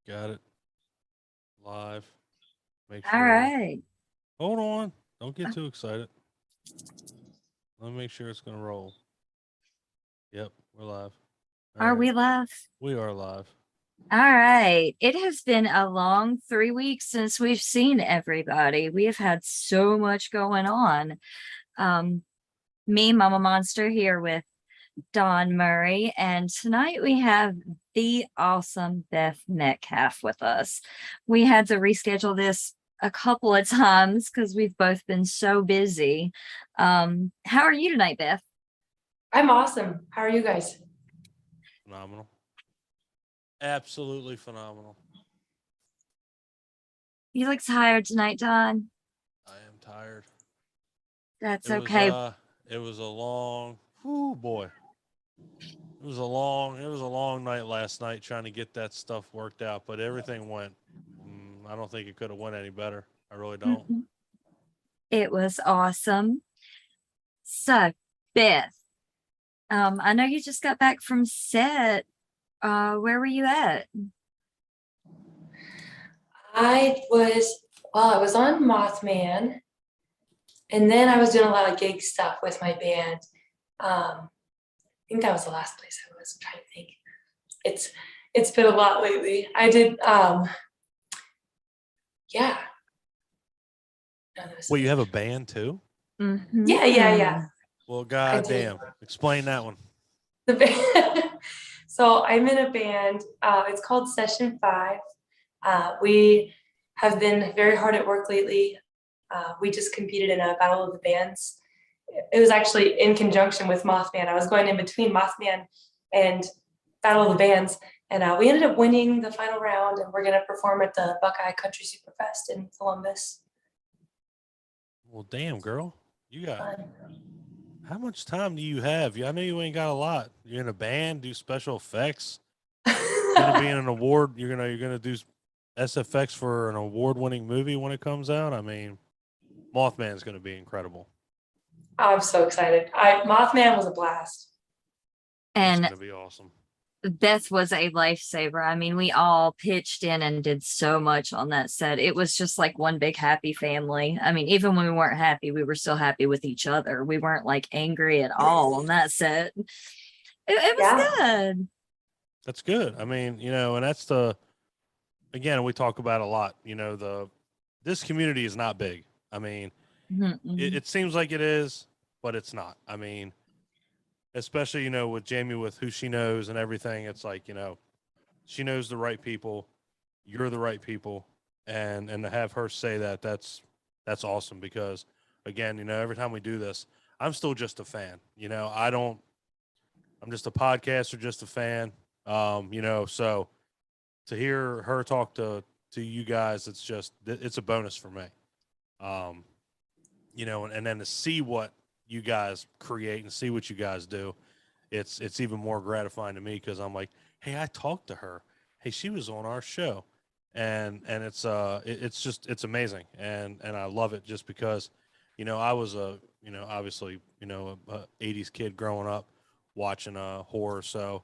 Got it. Live. Make All sure. right. Hold on. Don't get too excited. Let me make sure it's gonna roll. Yep, we're live. All Are right. we live? We are live. All right. It has been a long 3 weeks since we've seen everybody. We have had so much going on. Um, me, Mama Monster, here with Don Murray, and tonight we have the awesome Beth Metcalf with us. We had to reschedule this a couple of times because we've both been so busy. How are you tonight, Beth? I'm awesome. How are you guys? Phenomenal. Absolutely phenomenal. You look tired tonight, Don. I am tired. That's It was okay. uh it was a long boy. It was a long night last night trying to get that stuff worked out, but everything went I don't think it could have went any better. I really don't. Mhm. It was awesome. So, Beth, I know you just got back from set. Where were you at? I was on Mothman, and then I was doing a lot of gig stuff with my band. I think that was the last place I was. I'm trying to think. It's been a lot lately. I did yeah. No, that was Well, you it. have a band too? Yeah. Well, I do. goddamn. Explain that one. The band. So I'm in a band. It's called Session 5. We have been very hard at work lately. We just competed in a battle of the bands. It was actually in conjunction with Mothman. I was going in between Mothman and Battle of the Bands, and we ended up winning the final round. And we're gonna perform at the Buckeye Country Superfest in Columbus. Well, damn, girl. You got Fun. how much time do you have? I know you ain't got a lot. You're in a band, do special effects. You're gonna be in an award. You're gonna do SFX for an award-winning movie when it comes out. I mean, Mothman's gonna be incredible. I'm so excited. Mothman was a blast. It's And gonna be awesome. Beth was a lifesaver. I mean, we all pitched in and did so much on that set. It was just like one big happy family. I mean, even when we weren't happy, we were still happy with each other. We weren't like angry at all on that set. It was Yeah. good. That's good. I mean, and that's the again we talk about a lot. This community is not big. I mean, Mm-mm. it seems like it is, but it's not. I mean, especially with Jamie with who she knows and everything. It's like she knows the right people. You're the right people, and to have her say that that's awesome because again, every time we do this, I'm still just a fan. I don't. I'm just a podcaster, just a fan. So to hear her talk to you guys, it's a bonus for me. Um, and then to see what you guys create and see what you guys do, it's even more gratifying to me because I'm like, hey, I talked to her. Hey, she was on our show, and it's amazing, and I love it just because, I was obviously a 80s kid growing up watching horror, so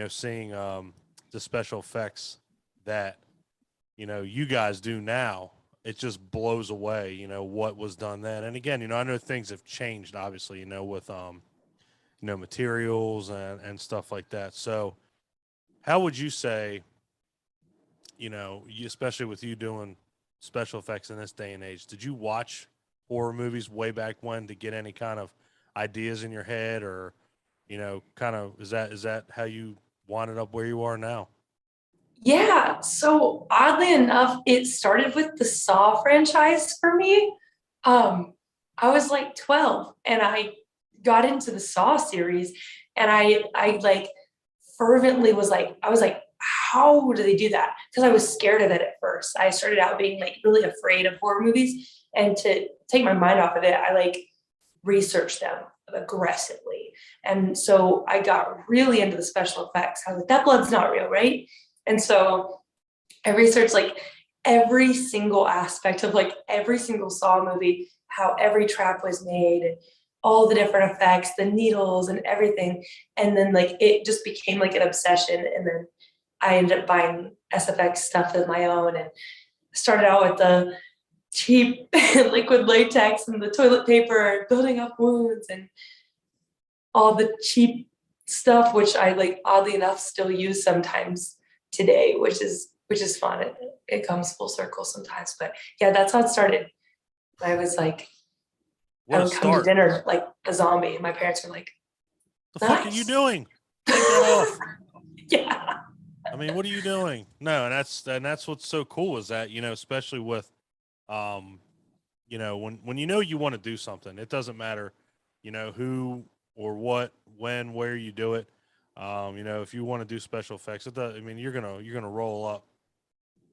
seeing the special effects that you guys do now, it just blows away what was done then. And again, I know things have changed obviously with materials and stuff like that. So how would you say especially with you doing special effects in this day and age, did you watch horror movies way back when to get any kind of ideas in your head, or kind of is that how you winded up where you are now? Yeah, so oddly enough, it started with the Saw franchise for me. Um, I was like 12 and I got into the Saw series, and I like fervently I was like, how do they do that? Because I was scared of it at first. I started out being like really afraid of horror movies, and to take my mind off of it, I like researched them aggressively. And so I got really into the special effects. I was like, that blood's not real, right? And so I researched like every single aspect of like every single Saw movie, how every trap was made, and all the different effects, the needles and everything. And then like it just became like an obsession. And then I ended up buying SFX stuff of my own and started out with the cheap liquid latex and the toilet paper, building up wounds and all the cheap stuff, which I like oddly enough still use sometimes today, which is fun. It comes full circle sometimes. But yeah, that's how it started. I was like, What I a would come to start. dinner like a zombie, and my parents were like, The fuck are you nice. doing? Take that off. Yeah. I mean, what are you doing? No, and that's what's so cool is that, especially with when you want to do something, it doesn't matter, who or what, when, where you do it. If you want to do special effects, it does, I mean, you're gonna roll up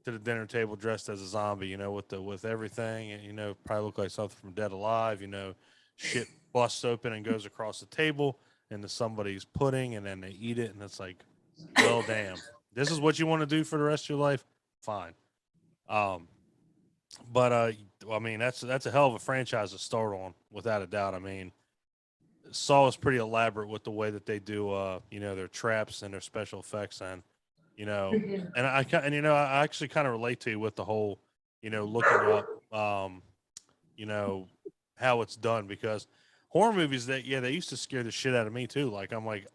to the dinner table dressed as a zombie, with everything, and probably look like something from Dead Alive. Shit busts open and goes across the table into somebody's pudding, and then they eat it, and it's like, well, damn, this is what you want to do for the rest of your life. Fine. But I mean, that's a hell of a franchise to start on, without a doubt. I mean, Saw is pretty elaborate with the way that they do, their traps and their special effects, and Mhm. and I actually kind of relate to you with the whole, looking up, how it's done, because horror movies, they used to scare the shit out of me too. Like I'm like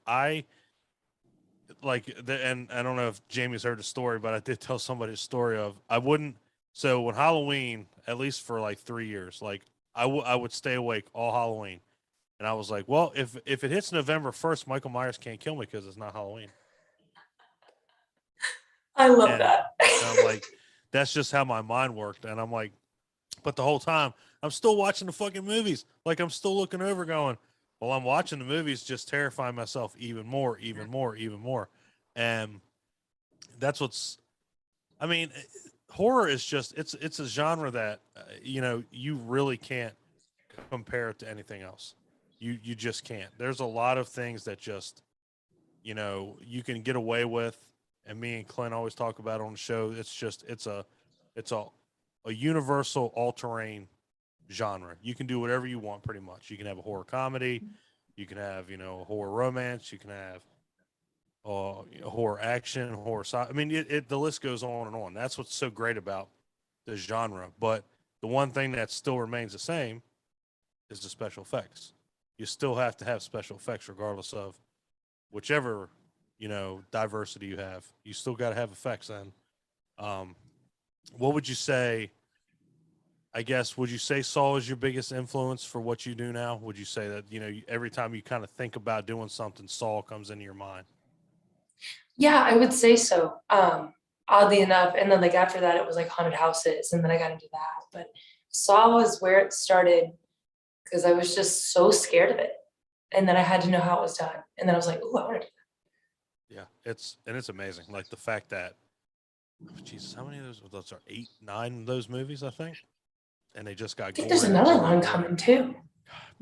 and I don't know if Jamie's heard the story, but I did tell somebody a story of I wouldn't. So when Halloween, at least for like 3 years, like I would stay awake all Halloween, and I was like, well, if it hits November 1st, Michael Myers can't kill me because it's not Halloween, I love and that. I'm like, that's just how my mind worked, and I'm like, but the whole time I'm still watching the fucking movies, like I'm still looking over, going, well, I'm watching the movies, just terrifying myself even more, even more, even more, and that's what's I mean, horror is just it's a genre that you really can't compare it to anything else. You just can't. There's a lot of things that just you can get away with, and me and Clint always talk about on the show. It's a universal all terrain genre. You can do whatever you want, pretty much. You can have a horror comedy, you can have a horror romance, you can have horror action, horror I mean, the list goes on and on. That's what's so great about the genre. But the one thing that still remains the same is the special effects. You still have to have special effects, regardless of whichever diversity you have. You still got to have effects. And um, what would you say? I guess would you say Saul is your biggest influence for what you do now? Would you say that every time you kind of think about doing something, Saul comes into your mind? Yeah, I would say so. Oddly enough, and then like after that, it was like haunted houses, and then I got into that. But Saw was where it started because I was just so scared of it, and then I had to know how it was done, and then I was like, "Ooh, I want to." Yeah, it's amazing. Like the fact that Jesus, how many of those are 8, 9 of those movies, I think, and they just got I think there's gorier and another gorier and one gorier. coming too.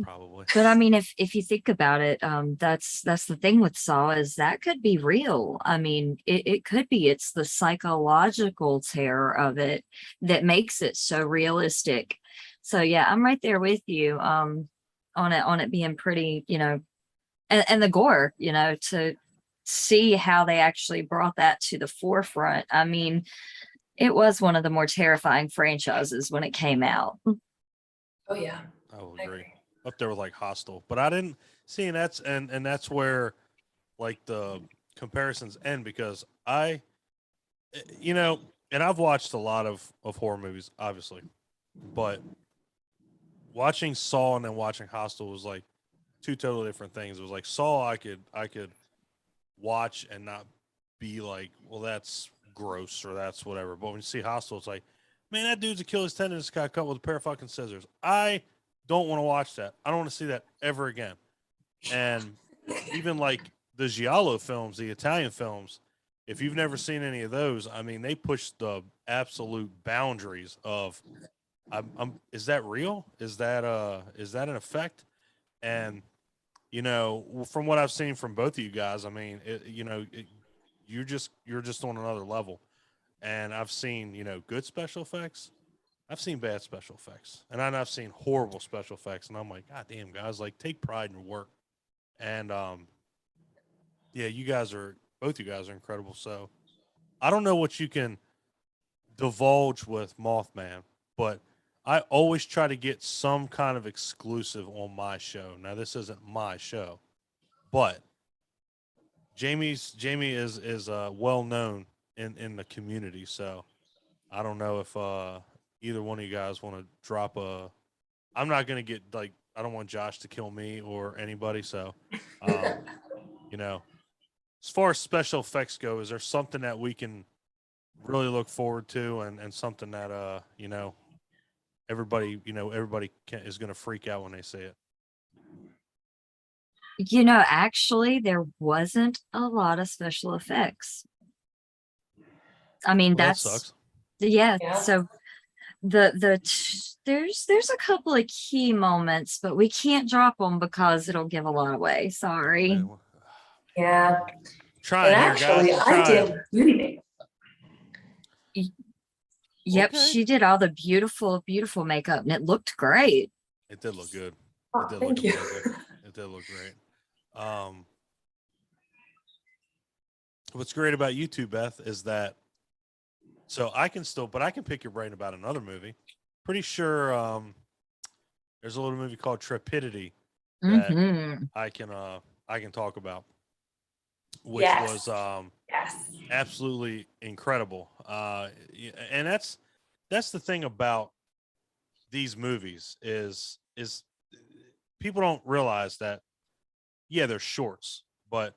Probably. But I mean, if you think about it, that's the thing with Saw is that could be real. I mean, it could be. It's the psychological terror of it that makes it so realistic. So yeah, I'm right there with you. On it being pretty, and the gore, to see how they actually brought that to the forefront. I mean, it was one of the more terrifying franchises when it came out. Oh yeah, I will I agree. agree. Up there with like Hostel, but I didn't see, and that's where like the comparisons end, because you know, and I've watched a lot of horror movies, obviously, but watching Saw and then watching Hostel was like two totally different things. It was like Saw, I could watch and not be like, well, that's gross or that's whatever. But when you see Hostel, it's like, man, that dude's Achilles tendon just got cut with a pair of fucking scissors. I don't want to watch that. I don't want to see that ever again. And even like the Giallo films, the Italian films, if you've never seen any of those, I mean, they push the absolute boundaries of, is that real? Is that an effect? And from what I've seen from both of you guys, I mean, you're just on another level. And I've seen good special effects. I've seen bad special effects, and I've seen horrible special effects. And I'm like, God damn, guys, like take pride in your work. And yeah, both you guys are incredible. So I don't know what you can divulge with Mothman, but I always try to get some kind of exclusive on my show. Now, this isn't my show, but Jamie is well known in the community, so I don't know if either one of you guys want to drop a. I'm not gonna get like I don't want Josh to kill me or anybody, so you know, as far as special effects go, is there something that we can really look forward to and something that everybody is going to freak out when they see it? Actually, there wasn't a lot of special effects. I mean, Well, that that's sucks. yeah. Yeah. So there's a couple of key moments, but we can't drop them because it'll give a lot away. Sorry. Man, Yeah. trying And here, guys. actually, Just I trying. did beauty makeup. Yep, Okay. she did all the beautiful, beautiful makeup, and it looked great. It did look good. Oh, It did thank look you. amazing. It did look great. What's great about you two, Beth, is that so I can pick your brain about another movie. Pretty sure there's a little movie called Trepidity that Mm-hmm. I can talk about, which Yes. was Yes. absolutely incredible. And that's the thing about these movies is people don't realize that they're shorts, but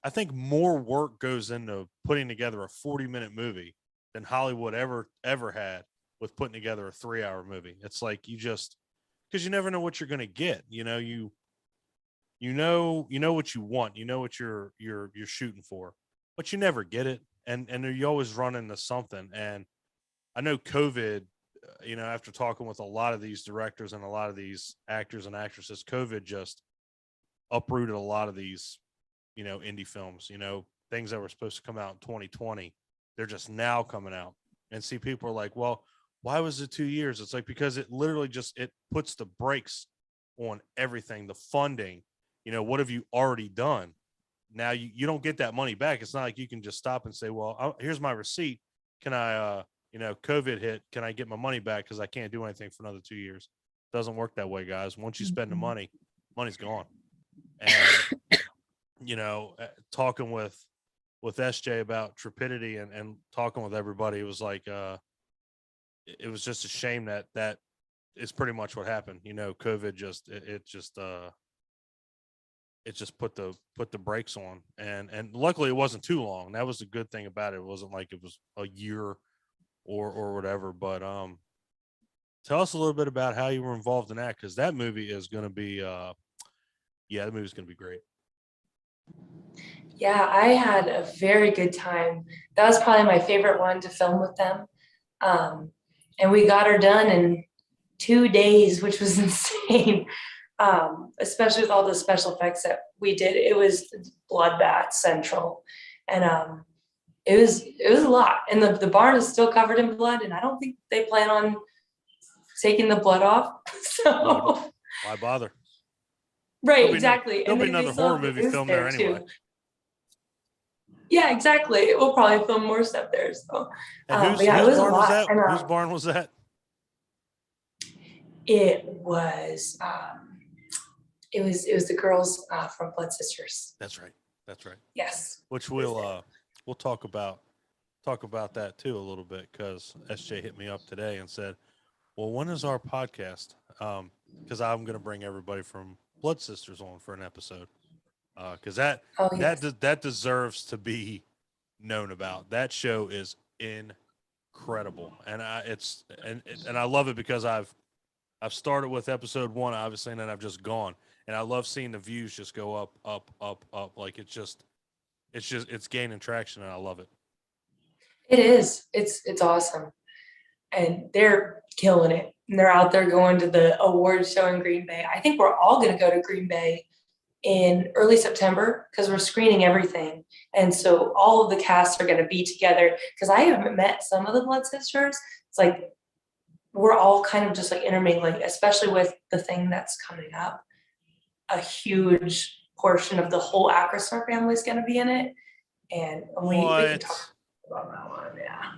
I think more work goes into putting together a 40-minute movie than Hollywood ever had with putting together a 3-hour movie. It's like because you never know what you're going to get. You know what you want. You know what you're shooting for, but you never get it, and you always run into something. And I know COVID. After talking with a lot of these directors and a lot of these actors and actresses, COVID just uprooted a lot of these, indie films. Things that were supposed to come out in 2020, they're just now coming out. And see, people are like, well, why was it 2 years? It's like, because it literally it puts the brakes on everything, the funding. What have you already done? Now you don't get that money back. It's not like you can just stop and say, well, here's my receipt. Can I, COVID hit, can I get my money back? Cause I can't do anything for another 2 years. Doesn't work that way, guys. Once you spend the money, money's gone. And, talking with SJ about Trepidity and talking with everybody, it was like, it was just a shame that is pretty much what happened. COVID just put the brakes on, and luckily it wasn't too long. That was the good thing about it. It wasn't like it was a year or whatever. But tell us a little bit about how you were involved in that, because that movie is going to be the movie's going to be great. Yeah, I had a very good time. That was probably my favorite one to film with them. And we got her done in 2 days, which was insane. Especially with all the special effects that we did. It was bloodbath central. And it was a lot. And the barn is still covered in blood, and I don't think they plan on taking the blood off. So Why bother? right, exactly. There'll and be another horror movie filmed there anyway. Too. Yeah, exactly. We'll probably film more stuff there. So, and whose it was barn was that? And, whose barn was that? It was the girls from Blood Sisters. That's right. Yes. Which we'll talk about that too a little bit, because SJ hit me up today and said, well, when is our podcast? Because I'm going to bring everybody from Blood Sisters on for an episode. Because that deserves to be known about. That show is incredible, and I love it because I've started with episode 1, obviously, and then I've just gone, and I love seeing the views just go up. Like it's gaining traction, and I love it. It is. It's awesome, and they're killing it. And they're out there going to the awards show in Green Bay. I think we're all going to go to Green Bay in early September because we're screening everything. And so all of the casts are going to be together, because I haven't met some of the Blood Sisters. It's like we're all kind of just like intermingling, especially with the thing that's coming up. A huge portion of the whole Acristar family is going to be in it. And we can talk about that one. Yeah.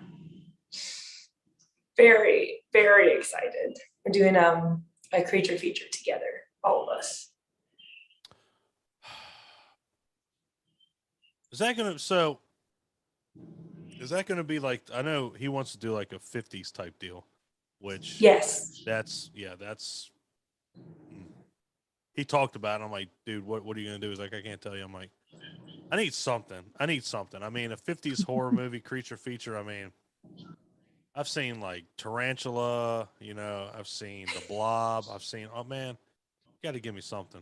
Very, very excited. We're doing a creature feature together, all of us. Is that gonna be like, I know he wants to do like a 50s type deal, which Yes. that's he talked about it. I'm like, dude, what are you gonna do? He's like, I can't tell you. I'm like, I need something. I mean, a 50s horror movie creature feature. I mean, I've seen like Tarantula, I've seen The Blob, oh man, you gotta give me something.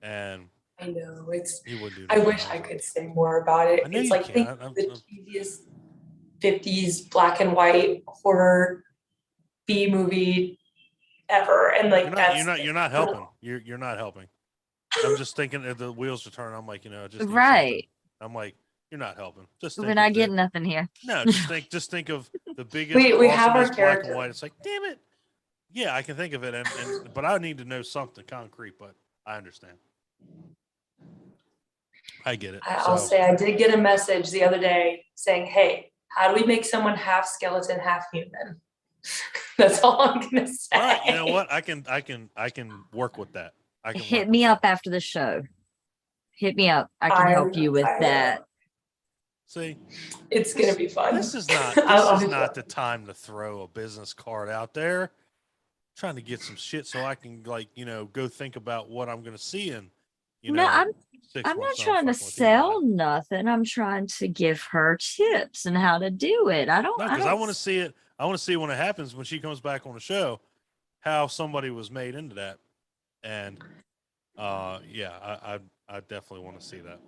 And I know he wouldn't do I nothing. wish I could say more about it. I know It's you like think can. the cheesiest 50s black and white horror B movie ever. And like you're not helping. You're not helping. I'm just thinking if the wheels are turning, I'm like, I just need something. Right. I'm like, you're not helping. Just We're think not of getting nothing here. No, just think of the biggest, we have our awesomest black and character. white. It's like, damn it. Yeah, I can think of it, but I need to know something concrete. But I understand. I get it. I'll say I did get a message the other day saying, "Hey, how do we make someone half skeleton, half human?" That's all I'm gonna say. All right, you know what? I can work with that. I can Hit me up after the show. Hit me up. I can help you with that. See, it's gonna be fun. This is not the time to throw a business card out there. I'm trying to get some shit so I can go think about what I'm gonna see in. I'm not trying to sell nothing. I'm trying to give her tips and how to do it. I want to see it. I want to see when it happens, when she comes back on the show, how somebody was made into that. And I definitely want to see that.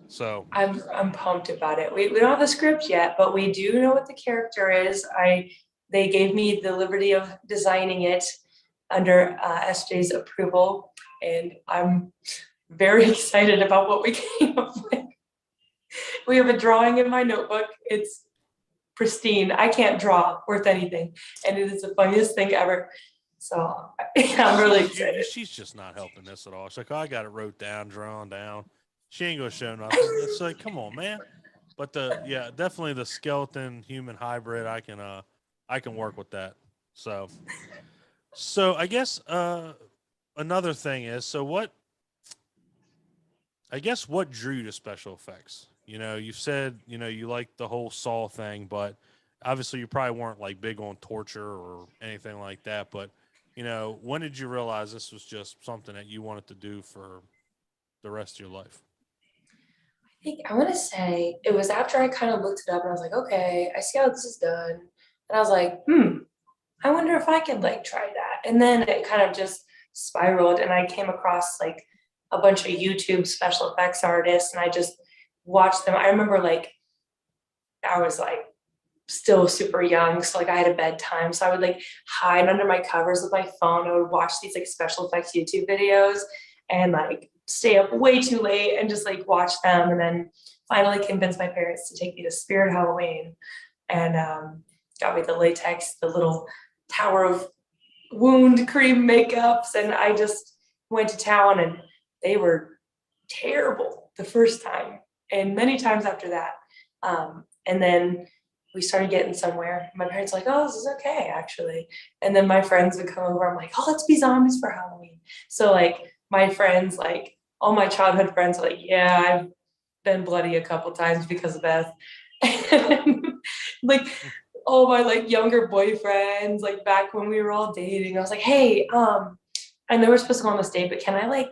So I'm pumped about it. We don't have the script yet, but we do know what the character is. They gave me the liberty of designing it under SJ's approval, and I'm very excited about what we came up with. We have a drawing in my notebook. It's pristine. I can't draw worth anything, and it is the funniest thing ever. So I'm really excited. She's just not helping this at all. She's like, oh, I got it wrote down, drawn down. She ain't gonna show nothing. It's like, come on, man. But definitely the skeleton human hybrid. I can work with that. So I guess another thing is, what drew you to special effects? You said you liked the whole Saw thing, but obviously you probably weren't like big on torture or anything like that. But when did you realize this was just something that you wanted to do for the rest of your life? I want to say it was after I kind of looked it up and I was like, okay, I see how this is done. And I was like, I wonder if I could try that. And then it kind of just spiraled and I came across a bunch of YouTube special effects artists and I just watched them. I remember I was still super young. So I had a bedtime. So I would hide under my covers with my phone. I would watch these special effects YouTube videos and stay up way too late and just watch them. And then finally convinced my parents to take me to Spirit Halloween and got me the latex, the little Tower of Wound cream makeups. And I just went to town and they were terrible the first time and many times after that. And then we started getting somewhere. My parents were like, oh, this is okay, actually. And then my friends would come over. I'm like, oh, let's be zombies for Halloween. So my friends, all my childhood friends are like, yeah, I've been bloody a couple times because of Beth. And, all my younger boyfriends, back when we were all dating, I was like, hey, I know we're supposed to go on this date, but can I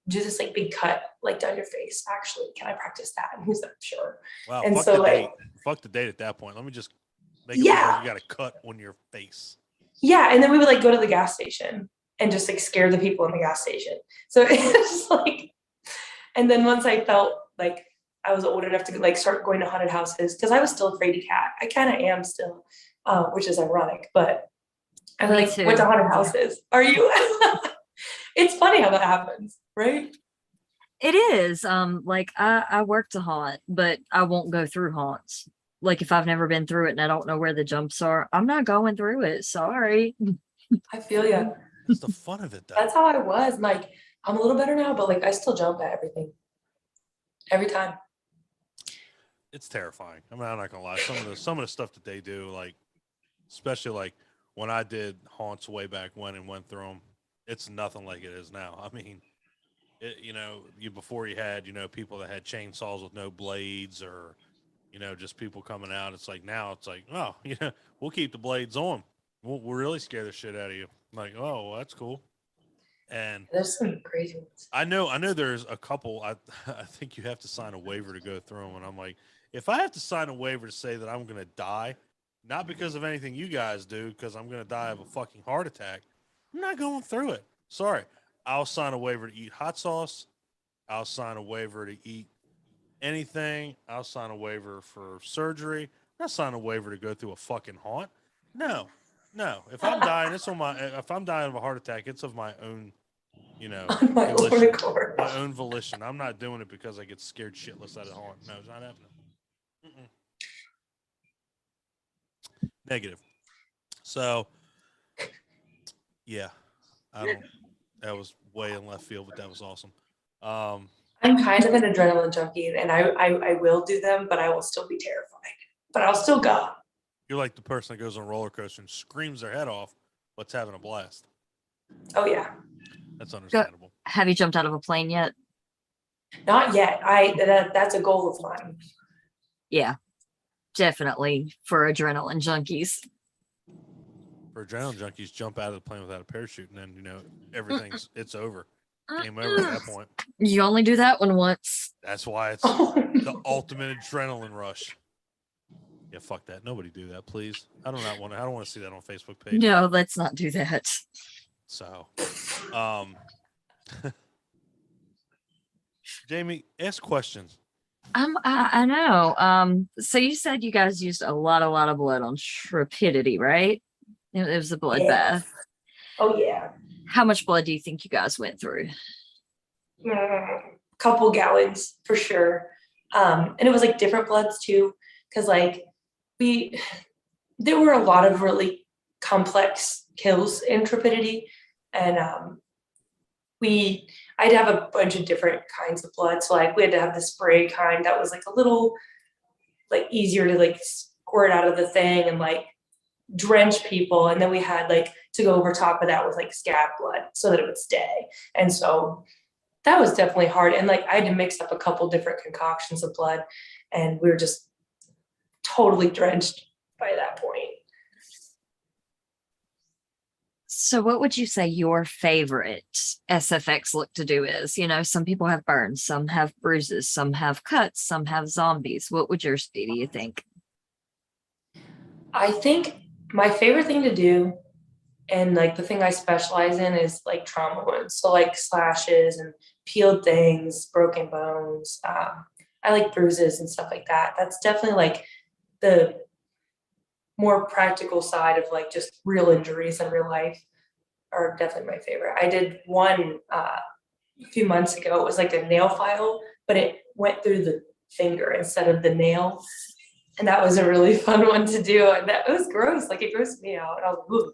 do this big cut down your face? Actually, can I practice that? And he's like, sure. Wow. And fuck so the date. Fuck the date at that point. Let me just make it look like you got a cut on your face. Yeah, and then we would go to the gas station and just scare the people in the gas station. So it's and then once I felt I was old enough to start going to haunted houses because I was still afraid of cat. I kind of am still, which is ironic, but I went to haunted houses. Are you? It's funny how that happens, right? It is. I work to haunt, but I won't go through haunts. If I've never been through it and I don't know where the jumps are, I'm not going through it. Sorry. I feel you. That's the fun of it, though. That's how I was. I'm a little better now, but I still jump at everything. Every time. it's terrifying. I mean, I'm not gonna lie. Some of the stuff that they do, like especially like when I did haunts way back when and went through them, it's nothing like it is now. I mean, before you had people that had chainsaws with no blades or just people coming out. It's like now it's like, oh, we'll keep the blades on. We'll really scare the shit out of you. I'm like, oh, well, that's cool. And There's some crazy ones. I know there's a couple. I think you have to sign a waiver to go through them. And I'm like, if I have to sign a waiver to say that I'm gonna die, not because of anything you guys do, because I'm gonna die of a fucking heart attack, I'm not going through it. Sorry. I'll sign a waiver to eat hot sauce. I'll sign a waiver to eat anything. I'll sign a waiver for surgery. I'll sign a waiver to go through a fucking haunt. No. If I'm dying, if I'm dying of a heart attack, it's of my own, On my own volition. accord. My own volition. I'm not doing it because I get scared shitless out of the haunt. No, it's not happening. Mm-mm. Negative. So, yeah, that was way in left field, but that was awesome. I'm kind of an adrenaline junkie, and I will do them, but I will still be terrified. But I'll still go. You're like the person that goes on a roller coaster and screams their head off, but's having a blast. Oh yeah. That's understandable. Have you jumped out of a plane yet? Not yet. That's a goal of mine. Yeah, definitely for adrenaline junkies. For adrenaline junkies, jump out of the plane without a parachute, and then it's over. Game over at that point. You only do that one once. That's why it's the ultimate adrenaline rush. Yeah, fuck that. Nobody do that, please. I don't want to see that on Facebook page. No, let's not do that. So, Jamie, ask questions. I know. So you said you guys used a lot of blood on Trepidity, right? It was a bloodbath. Yeah. Oh yeah. How much blood do you think you guys went through? Couple gallons for sure. And it was like different bloods too, because like there were a lot of really complex kills in Trepidity, and I'd have a bunch of different kinds of blood. So like we had to have the spray kind that was like a little like easier to like squirt out of the thing and like drench people, and then we had like to go over top of that with like scab blood so that it would stay. And so that was definitely hard, and like I had to mix up a couple different concoctions of blood, and we were just totally drenched by that point. So what would you say your favorite SFX look to do is? Some people have burns, some have bruises, some have cuts, some have zombies. What would yours be, do you think? I think my favorite thing to do, and like the thing I specialize in, is like trauma wounds. So like slashes and peeled things, broken bones. I like bruises and stuff like that. That's definitely like the more practical side of like just real injuries in real life are definitely my favorite. I did one a few months ago. It was like a nail file, but it went through the finger instead of the nail. And that was a really fun one to do. And it was gross. Like it grossed me out. I was like, ooh.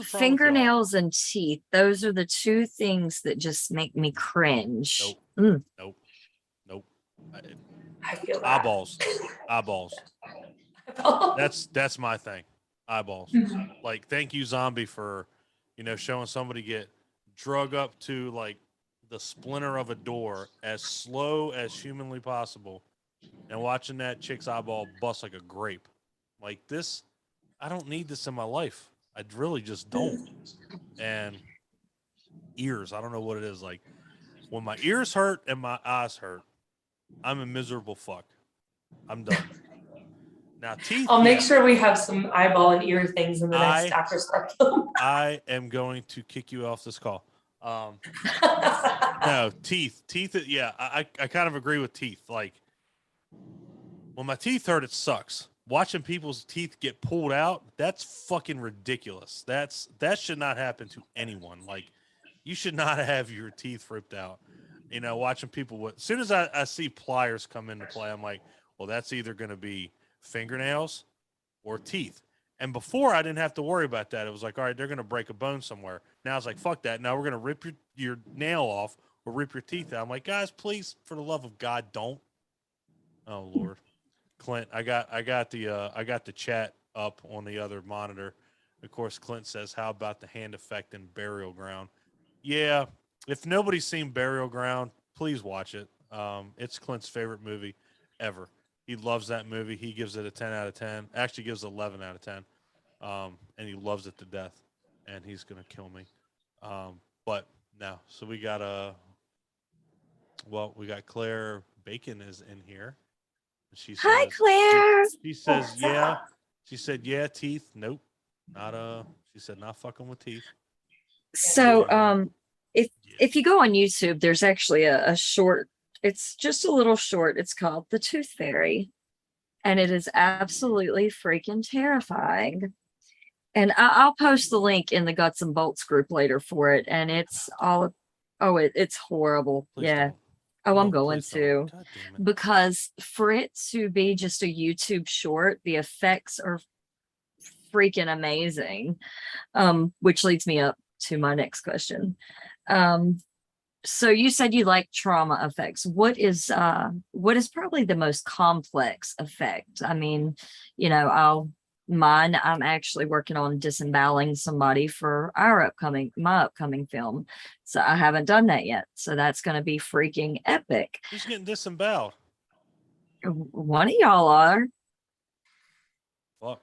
Fingernails and teeth. Those are the two things that just make me cringe. Nope. I feel that. Eyeballs. That's my thing. Eyeballs. Mhm. Like, thank you, zombie, for showing somebody get drug up to like the splinter of a door as slow as humanly possible, and watching that chick's eyeball bust like a grape. Like this, I don't need this in my life. I really just don't. And ears, I don't know what it is. Like when my ears hurt and my eyes hurt, I'm a miserable fuck. I'm done. Now teeth. I'll make sure we have some eyeball and ear things in the next Dr. Starkville. I am going to kick you off this call. No, teeth. Yeah, I kind of agree with teeth. Like when my teeth hurt, it sucks. Watching people's teeth get pulled out, that's fucking ridiculous. That should not happen to anyone. Like you should not have your teeth ripped out. Watching people as soon as I see pliers come into play, I'm like, well, that's either going to be fingernails or teeth. And before I didn't have to worry about that. It was like, all right, they're going to break a bone somewhere. Now it's like, fuck that. Now we're going to rip your nail off or rip your teeth out. I'm like, guys, please, for the love of God, don't. Oh Lord, Clint, I got the chat up on the other monitor. Of course, Clint says, "How about the hand effect in Burial Ground?" Yeah, if nobody's seen Burial Ground, please watch it. It's Clint's favorite movie ever. He loves that movie. He gives it a 10 out of 10. Actually, gives it 11 out of 10. And he loves it to death. And he's gonna kill me. But no, so we got we got Claire Bacon is in here. She Hi, says Claire. she says What's yeah. up? She said yeah, teeth. Nope, not She said not fucking with teeth. So, if Yeah. if you go on YouTube, there's actually a short. It's just a little short. It's called The Tooth Fairy, and it is absolutely freaking terrifying. And I'll post the link in the Guts and Bolts group later for it. And it's all, oh, it's horrible. Please Yeah. don't. Oh, I'm No, going please don't. to. God damn it. Because for it to be just a YouTube short, the effects are freaking amazing. Which leads me up to my next question. So you said you like trauma effects. What is probably the most complex effect? I mean, I'm actually working on disemboweling somebody for my upcoming film. So I haven't done that yet. So that's going to be freaking epic. Who's getting disemboweled? One of y'all are. Fuck.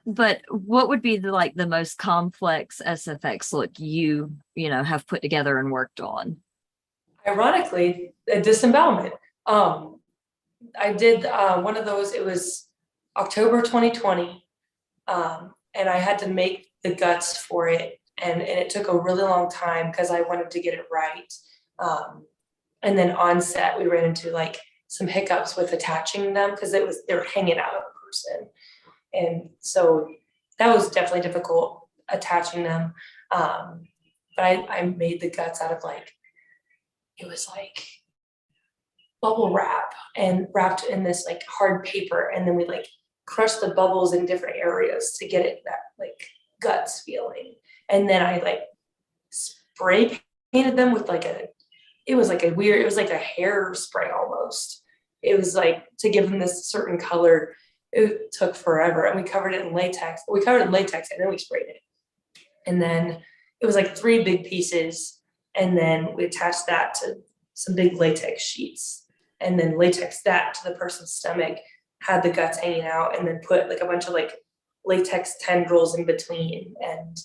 But what would be the most complex SFX look have put together and worked on? Ironically, a disembowelment. I did one of those. It was October 2020, and I had to make the guts for it, and it took a really long time because I wanted to get it right. And then on set, we ran into like some hiccups with attaching them because they were hanging out of a person, and so that was definitely difficult attaching them. But I made the guts out of it was like bubble wrap and wrapped in this like hard paper, and then we like crushed the bubbles in different areas to get it that like guts feeling. And then I like spray painted them with it was like a hairspray almost. It was like to give them this certain color. It took forever, and we covered it in latex. We covered it in latex and then we sprayed it. And then it was like 3 big pieces, and then we attached that to some big latex sheets, and then latex that to the person's stomach, had the guts hanging out, and then put like a bunch of like latex tendrils in between, and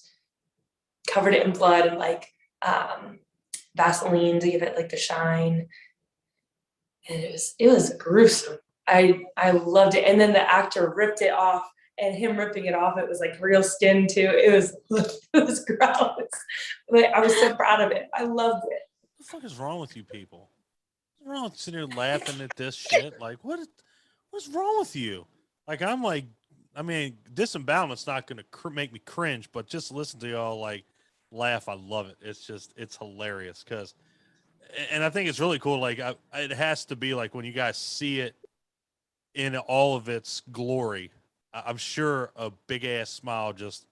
covered it in blood and Vaseline to give it like the shine. And it was gruesome. I loved it. And then the actor ripped it off, and him ripping it off, it was like real skin too. It was gross. But I was so proud of it. I loved it. What the fuck is wrong with you people? What's wrong with sitting here laughing at this shit? Like, what's wrong with you? Like, disembowelment's not going to make me cringe, but just listen to y'all like laugh. I love it. It's hilarious and I think it's really cool. Like, it has to be like when you guys see it in all of its glory. I'm sure a big ass smile just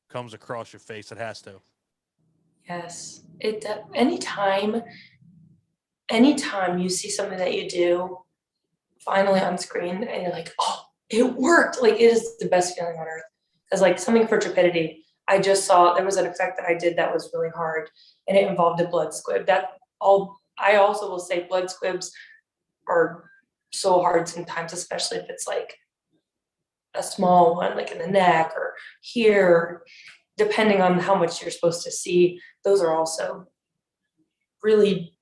comes across your face. It has to. Yes. Anytime you see something that you do finally on screen and you're like, oh, it worked. Like, it is the best feeling on earth. Because like something for Trepidity, I just saw there was an effect that I did that was really hard, and it involved a blood squib. I also will say blood squibs are so hard sometimes, especially if it's like a small one, like in the neck or here, depending on how much you're supposed to see. Those are also really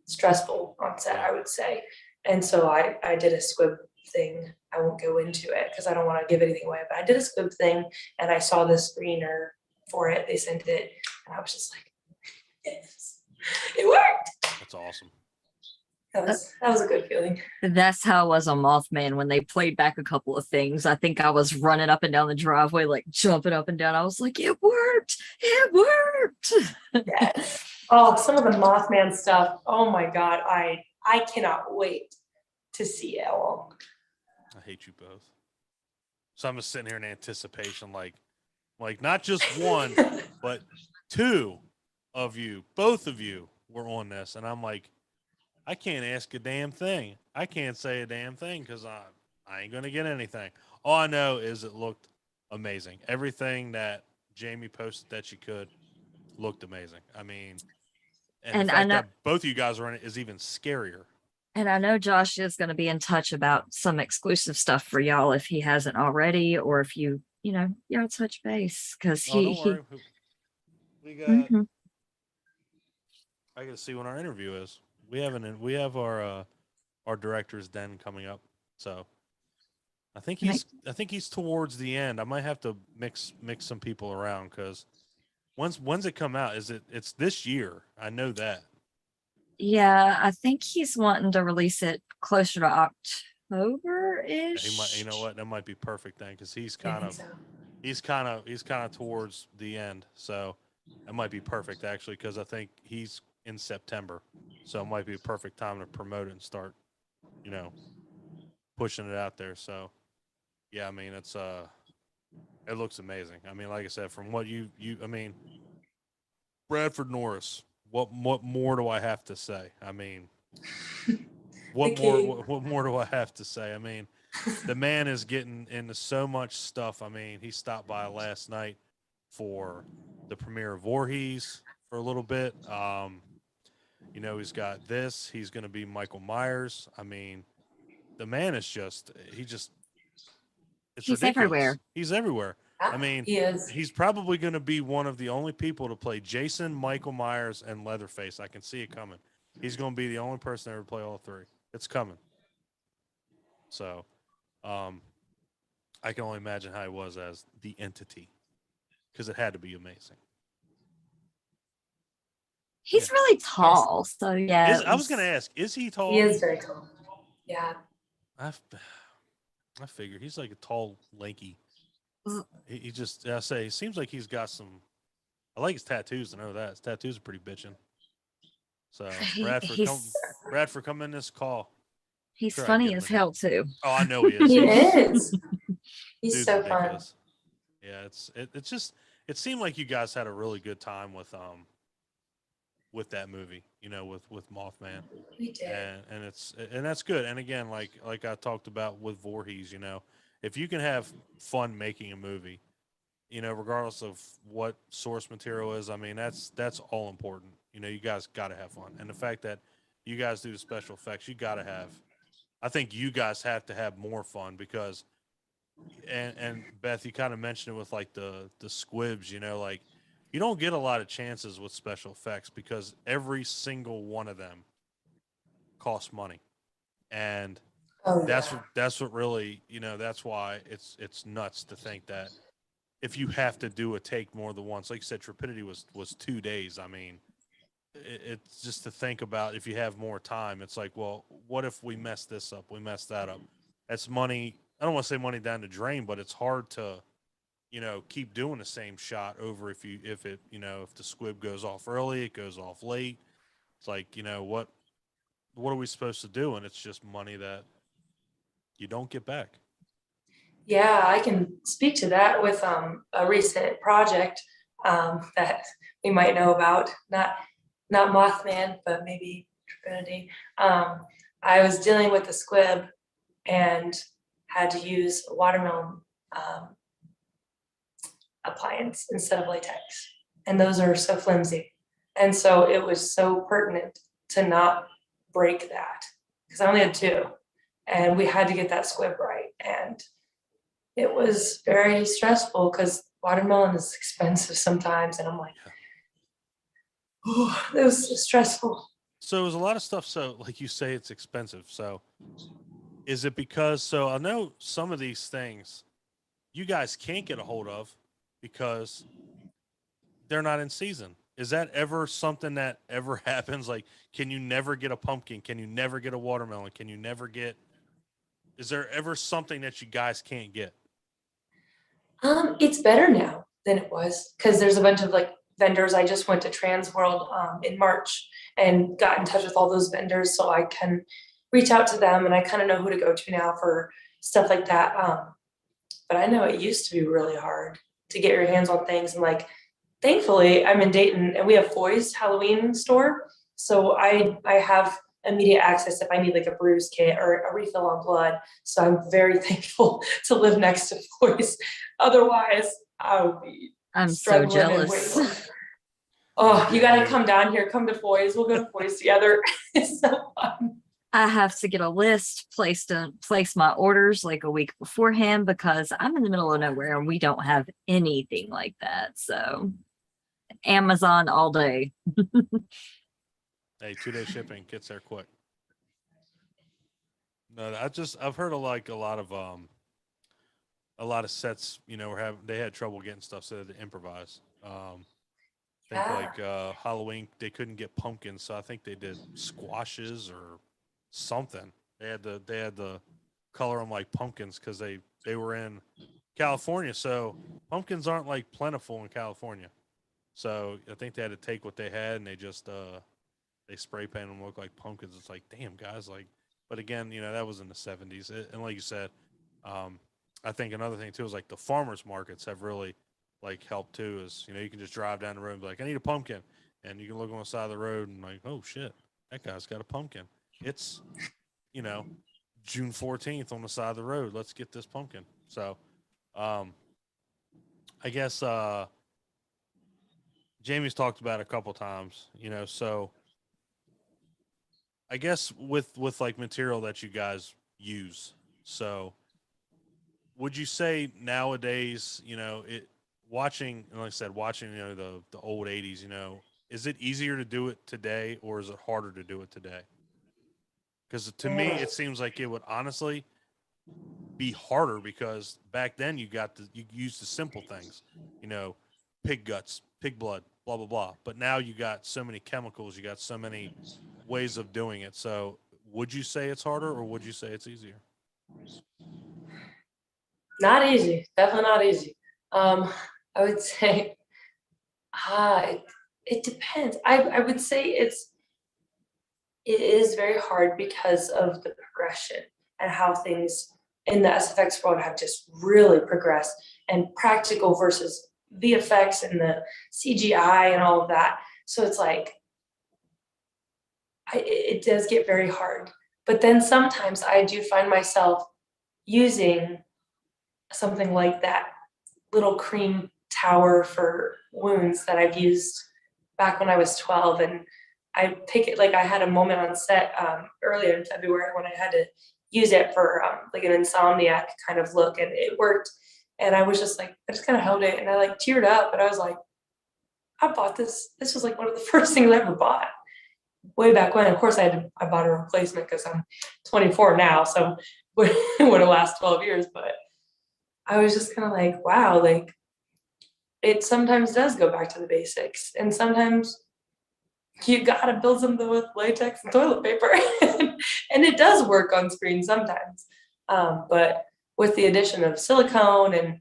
stressful on set, I would say. And so I did a squib thing. I won't go into it because I don't want to give anything away, but I did a squib thing, and I saw the screener for it. They sent it, and I was just like, yes, it worked. That's awesome. That was a good feeling. That's how I was on Mothman when they played back a couple of things. I think I was running up and down the driveway, like jumping up and down. I was like, it worked. It worked. Yes. Oh, some of the Mothman stuff. Oh my God. I cannot wait to see it all. I hate you both. So I'm just sitting here in anticipation, like not just one, but 2 of you, both of you were on this, and I'm like, I can't ask a damn thing. I can't say a damn thing because I ain't gonna get anything. All I know is it looked amazing. Everything that Jamie posted that she could looked amazing. I mean, and the And I fact know, that both of you guys are in it is even scarier. and I know Josh is going to be in touch about some exclusive stuff for y'all if he hasn't already, or if y'all touch base because Oh, he don't he. worry. We got. Mhm. I gotta see when our interview is. We have our director's den coming up, so I think he's towards the end. I might have to mix some people around because when's it come out? It's this year? I know that. Yeah, I think he's wanting to release it closer to October Yeah, he might. You ish. know what? That might be perfect then because I think so. he's kind of towards the end. So that might be perfect actually because I think he's in September, so it might be a perfect time to promote it and start, you know, pushing it out there. So yeah, I mean it looks amazing. I mean, like I said, from what I mean, Bradford Norris. What more do I have to say? I mean, The king. what more do I have to say? I mean, the man is getting into so much stuff. I mean, he stopped by last night for the premiere of Voorhees for a little bit. He's got this. He's going to be Michael Myers. I mean, the man is just it's He's ridiculous. everywhere. He's everywhere. I Yeah, mean, he is. he's probably going to be one of the only people to play Jason, Michael Myers, and Leatherface. I can see it coming. He's going to be the only person to ever play all three. It's coming. So, um, I can only imagine how he was as the entity because it had to be amazing. Yeah. He's really Yes, tall, so yeah, I was going to ask, is he he tall? is very tall. Yeah. I, I figure he's like a tall, lanky. Mm. He just, I say, he seems like he's got some. I like his tattoos. I know that his tattoos are pretty bitching. So he, he's Bradford, come in this call. he's Sure, I can get funny him as in here. hell too. Oh, I know he is. He is. He's Dude's so fun. ridiculous. Yeah, it's just it seemed like you guys had a really good time with that movie. With Mothman, We did. and that's good. And again, like I talked about with Voorhees, if you can have fun making a movie, regardless of what source material is, I mean that's all important. You guys got to have fun, and the fact that you guys do the special effects, you got to have. I think you guys have to have more fun because and Beth, you kind of mentioned it with like the squibs, like you don't get a lot of chances with special effects because every single one of them costs money, and Oh that's yeah. that's what really that's why it's nuts to think that if you have to do a take more than once, like you said, Trepidity was 2 days. I mean, it's just to think about if you have more time. It's like, well, what if we mess this up? We mess that up. That's money. I don't want to say money down the drain, but it's hard to, keep doing the same shot over if the squib goes off early, it goes off late. It's like, what are we supposed to do? And it's just money that you don't get back. Yeah, I can speak to that with a recent project that we might know about. Not Mothman, but maybe Trinity. I was dealing with a squib and had to use a watermelon um, appliance instead of latex, and those are so flimsy. And so it was so pertinent to not break that because I only had two, and we had to get that squib right. And it was very stressful because watermelon is expensive sometimes, and I'm like, oh, it was stressful. So it was a lot of stuff. So, like you say, it's expensive. So, is it because? So I know some of these things you guys can't get a hold of because they're not in season. Is that ever something that ever happens? Like, can you never get a pumpkin? Can you never get a watermelon? Can you never get? Is there ever something that you guys can't get? It's better now than it was because there's a bunch of like vendors. I just went to Trans World in March and got in touch with all those vendors so I can reach out to them, and I kind of know who to go to now for stuff like that. But I know it used to be really hard to get your hands on things, and like thankfully I'm in Dayton and we have Foy's Halloween store. So I have immediate access if I need like a bruise kit or a refill on blood. So I'm very thankful to live next to Foy's. Otherwise, I would be I'm so struggling and jealous. waiting. Oh, you got to Yeah. come down here, come to Foy's. We'll go to Foy's together. It's so fun. I have to get a list place my orders like a week beforehand because I'm in the middle of nowhere and we don't have anything like that. So Amazon all day. Hey, 2-day shipping gets there quick. No, I've heard of like a lot of sets, they had trouble getting stuff, so they had to improvise. I think like Halloween they couldn't get pumpkins, so I think they did squashes or something. They had to color them like pumpkins because they were in California, so pumpkins aren't like plentiful in California. So I think they had to take what they had and they just they spray painted them look like pumpkins. It's like, damn guys, like. But again, that was in the 70s, and like you said, I think another thing too is like the farmers markets have really like helped too. Is you can just drive down the road and be like, I need a pumpkin, and you can look on the side of the road and like, oh shit, that guy's got a pumpkin. It's June 14th on the side of the road. Let's get this pumpkin. So, I guess Jamie's talked about it a couple times. So I guess with like material that you guys use. So would you say nowadays, watching, and like I said, watching, the old 80s, is it easier to do it today or is it harder to do it today? Because to me, it seems like it would honestly be harder because back then you used the simple things, pig guts, pig blood, blah, blah, blah. But now you got so many chemicals, you got so many ways of doing it. So would you say it's harder or would you say it's easier? Not easy. Definitely not easy. I would say it depends. I would say it is very hard because of the progression and how things in the SFX world have just really progressed, and practical versus VFX and the CGI and all of that. So it's like it does get very hard. But then sometimes I do find myself using something like that little cream tower for wounds that I've used back when I was 12. And I pick it, like I had a moment on set earlier in February when I had to use it for like an insomniac kind of look, and it worked. And I was just like, I just kind of held it and I like teared up, and I was like, I bought this. This was like one of the first things I ever bought way back when. Of course, I bought a replacement because I'm 24 now, so it would have lasted 12 years. But I was just kind of like, wow, like it sometimes does go back to the basics, and sometimes you gotta build something with latex and toilet paper, and it does work on screen sometimes. But with the addition of silicone and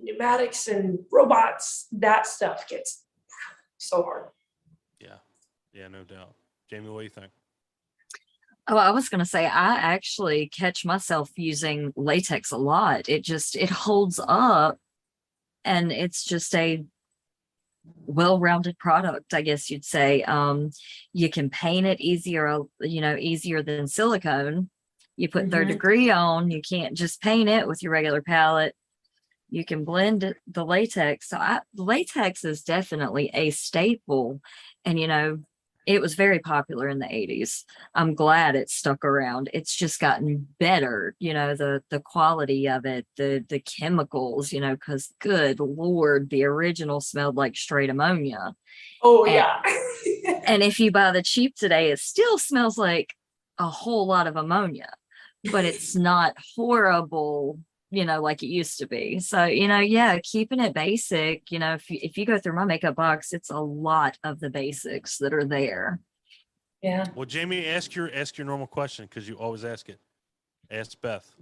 pneumatics and robots, that stuff gets so hard. Yeah, no doubt. Jamie, what do you think? Oh, I was going to say, I actually catch myself using latex a lot. It holds up, and it's just a well-rounded product, I guess you'd say. You can paint it easier than silicone. You put third degree on, you can't just paint it with your regular palette. You can blend the latex. So latex is definitely a staple, and it was very popular in the 80s. I'm glad it stuck around. It's just gotten better, the quality of it, the chemicals, because good Lord, the original smelled like straight ammonia. Oh, and, yeah. And if you buy the cheap today, it still smells like a whole lot of ammonia, but it's not horrible, like it used to be. So, yeah, keeping it basic, if you go through my makeup box, it's a lot of the basics that are there. Yeah. Well, Jamie, ask your normal question, because you always ask it. Ask Beth.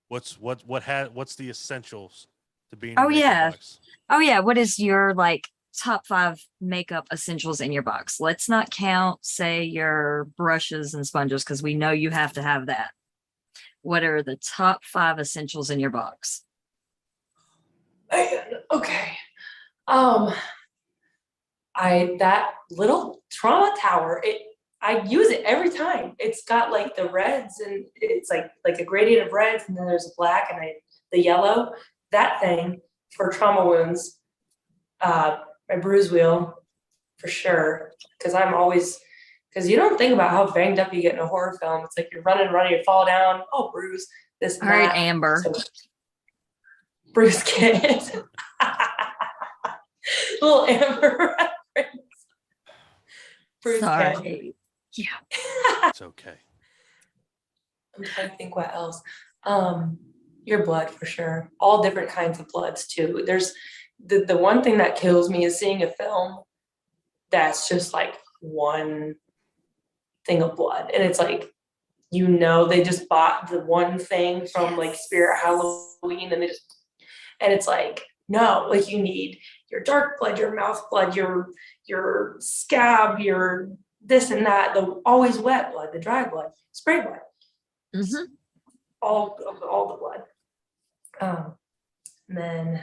What's the essentials to being in a makeup box? Oh yeah. What is your like top 5 makeup essentials in your box? Let's not count, say, your brushes and sponges, because we know you have to have that. What are the top 5 essentials in your box? Okay. That little trauma tower, I use it every time. It's got like the reds and it's like a gradient of reds and then there's a black and the yellow. That thing for trauma wounds, my bruise wheel for sure. Because you don't think about how banged up you get in a horror film. It's like you're running, you fall down, oh, bruise, this and All right, that. Amber. So, bruise kit. Little Amber reference. Bruise kit. Sorry. Yeah. It's okay. I'm trying to think what else. Your blood for sure. All different kinds of bloods too. There's the one thing that kills me is seeing a film that's just like one thing of blood. And it's like, they just bought the one thing from like Spirit Halloween and it's like, no, like you need your dark blood, your mouth blood, your scab, your this and that, the always wet blood, the dry blood, spray blood. Mm-hmm. All the blood. And then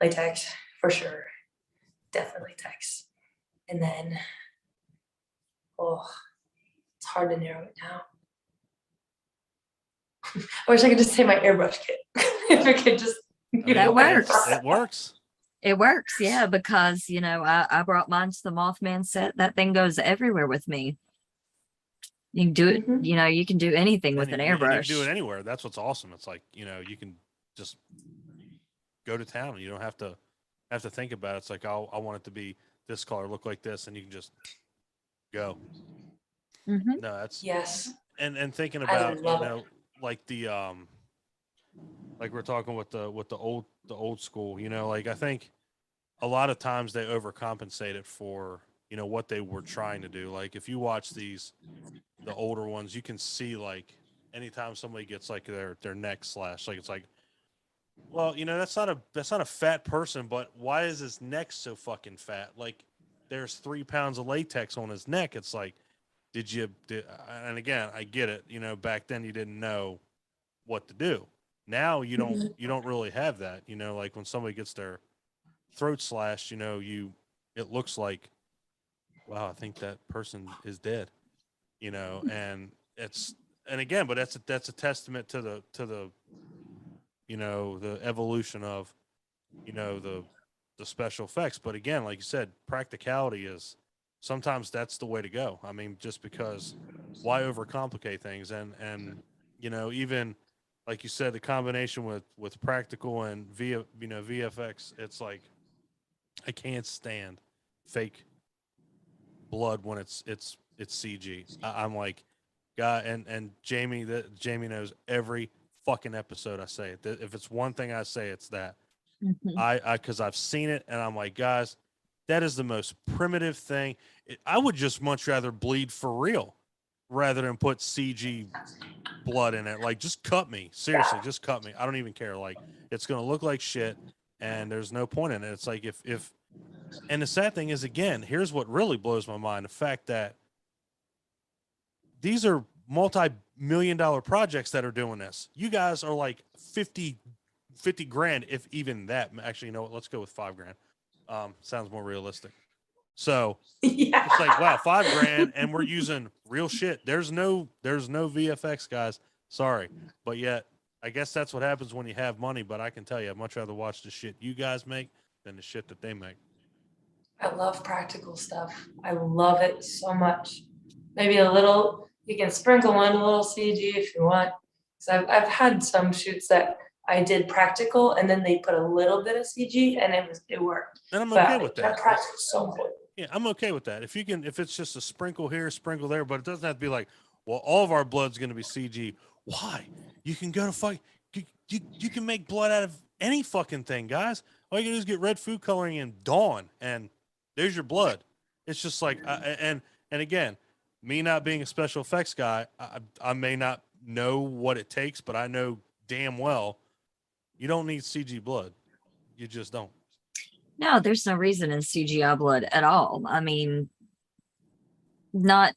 latex for sure. Definitely latex. And then it's hard to narrow it down. I wish I could just say my airbrush kit. If it could just That works. It works. It works, yeah, because I brought mine to the Mothman set. That thing goes everywhere with me. You can do it, you can do anything with an airbrush. You can do it anywhere. That's what's awesome. It's like, you can just go to town and you don't have to think about it. It's like, I want it to be this color, look like this, and you can just go. Mm-hmm. No, that's yes. And thinking about, like the like we're talking with the old school, like I think a lot of times they overcompensate it for, what they were trying to do. Like if you watch the older ones, you can see like anytime somebody gets like their neck slashed, like it's like, well, that's not a fat person, but why is his neck so fucking fat? Like there's 3 pounds of latex on his neck. It's like, and again, I get it. Back then you didn't know what to do. Now you don't really have that. Like when somebody gets their throat slashed, it looks like, wow, I think that person is dead. And again, but that's a testament to the the evolution of the special effects. But again, like you said, practicality is sometimes that's the way to go. I mean, just because why overcomplicate things? And even like you said, the combination with practical and VFX, it's like I can't stand fake blood when it's CG. I'm like, God, and Jamie knows every fucking episode I say it. If it's one thing I say, it's that. Mm-hmm. Because I've seen it and I'm like, guys, that is the most primitive thing. I would just much rather bleed for real rather than put CG blood in it. Like, just cut me. Seriously, just cut me. I don't even care. Like, it's going to look like shit and there's no point in it. It's like if and the sad thing is, again, here's what really blows my mind. The fact that these are multi-million-dollar projects that are doing this. You guys are like 50 grand, if even that. Actually, what? Let's go with $5,000. Sounds more realistic. So Yeah. It's like, wow, $5,000 and we're using real shit. There's no VFX, guys. Sorry. But yet, I guess that's what happens when you have money. But I can tell you, I'd much rather watch the shit you guys make than the shit that they make. I love practical stuff. I love it so much. Maybe you can sprinkle in a little CG if you want. Because I've had some shoots that I did practical and then they put a little bit of CG and it worked. And I'm okay with that. That practical is so good. Yeah, I'm okay with that. If it's just a sprinkle here, sprinkle there, but it doesn't have to be like, well, all of our blood's going to be CG. Why? You can go to fuck. You can make blood out of any fucking thing, guys. All you can do is get red food coloring in Dawn, and there's your blood. It's just like, and again, me not being a special effects guy, I may not know what it takes, but I know damn well you don't need CG blood. You just don't. No, there's no reason in CGI blood at all. I mean, not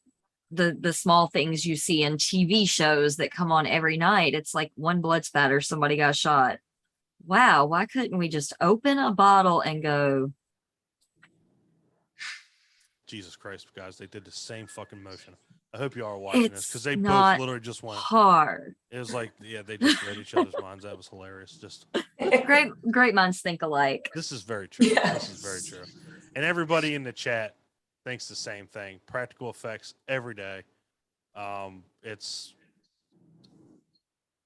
the small things you see in TV shows that come on every night. It's like one blood spatter, somebody got shot. Wow, why couldn't we just open a bottle and go, Jesus Christ, guys, they did the same fucking motion. I hope you are watching this because It's they both not literally just went. hard. It was like, yeah, they just read each other's minds. That was hilarious. Just Great minds think alike. this is very true. Yes. This is very true. And everybody in the chat thinks the same thing. Practical effects every day. It's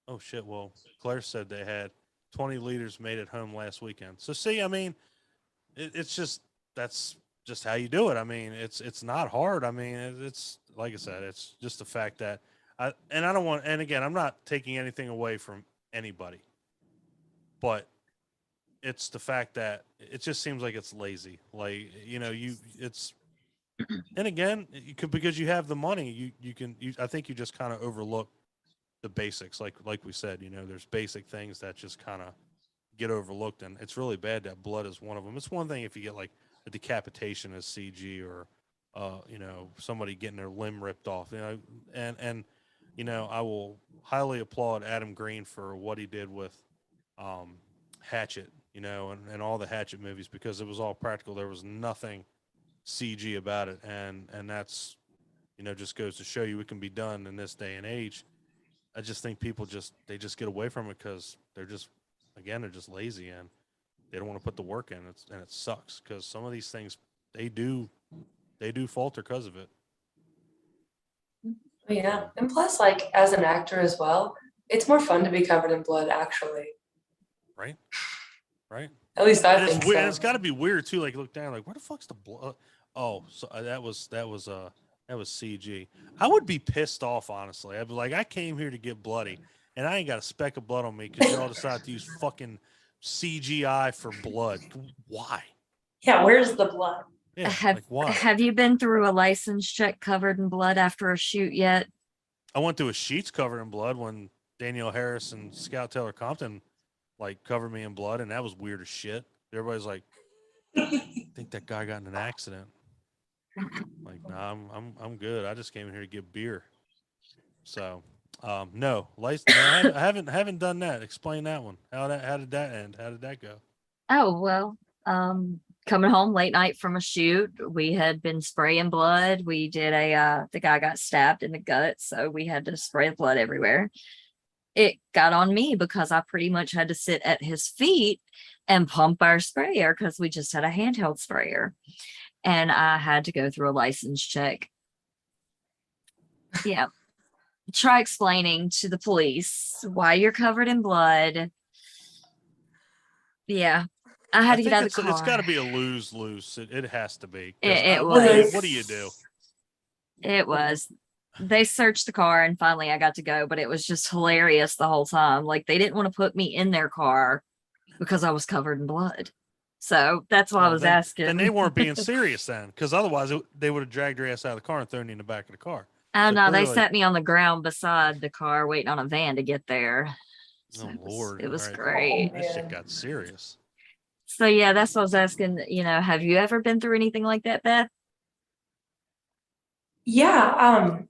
oh shit. Well, Claire said they had 20 liters made at home last weekend. So see, I mean, it's just that's just how you do it. I mean, it's not hard. I mean, it's like I said, it's just the fact that I don't want. And again, I'm not taking anything away from anybody, but it's the fact that it just seems like it's lazy. Like it's. And again, you could because you have the money, I think you just kind of overlook the basics, like we said. There's basic things that just kind of get overlooked, and it's really bad that blood is one of them. It's one thing if you get like a decapitation as CG or somebody getting their limb ripped off, and I will highly applaud Adam Green for what he did with Hatchet, and all the Hatchet movies because it was all practical. There was nothing CG about it, and that's just goes to show you it can be done in this day and age. I just think people just get away from it because they're just lazy and they don't want to put the work in. And it sucks because some of these things they do falter because of it. Yeah, and plus, like as an actor as well, it's more fun to be covered in blood, actually. Right. At least I And think it's weird. so. And it's got to be weird too. Like look down, like where the fuck's the blood? Oh, so that was CG. I would be pissed off honestly. I'd be like, I came here to get bloody, and I ain't got a speck of blood on me because y'all decided to use fucking CGI for blood. Why? Yeah, where's the blood? Yeah, Have like why? Have you been through a license check covered in blood after a shoot yet? I went through a sheets covered in blood when Danielle Harris and Scout Taylor Compton like covered me in blood, and that was weird as shit. Everybody's like, I think that guy got in an accident. Like, nah, I'm good. I just came here to get beer. So, no, I haven't done that. Explain that one. How did that end? How did that go? Oh, well, coming home late night from a shoot, we had been spraying blood. We did the guy got stabbed in the gut, so we had to spray the blood everywhere. It got on me because I pretty much had to sit at his feet and pump our sprayer because we just had a handheld sprayer. And I had to go through a license check. Yeah. Try explaining to the police why you're covered in blood. Yeah. I had to get out of the car. It's got to be a lose-lose. It has to be. It was. What do you do? It was. They searched the car and finally I got to go, but it was just hilarious the whole time. Like they didn't want to put me in their car because I was covered in blood. So that's why I was asking. And they weren't being serious then, because otherwise they would have dragged your ass out of the car and thrown you in the back of the car. Oh, So no, they clearly- set me on the ground beside the car waiting on a van to get there. So Oh, Lord. It was All right. great. That shit got serious. So yeah, that's what I was asking. Have you ever been through anything like that, Beth? Yeah,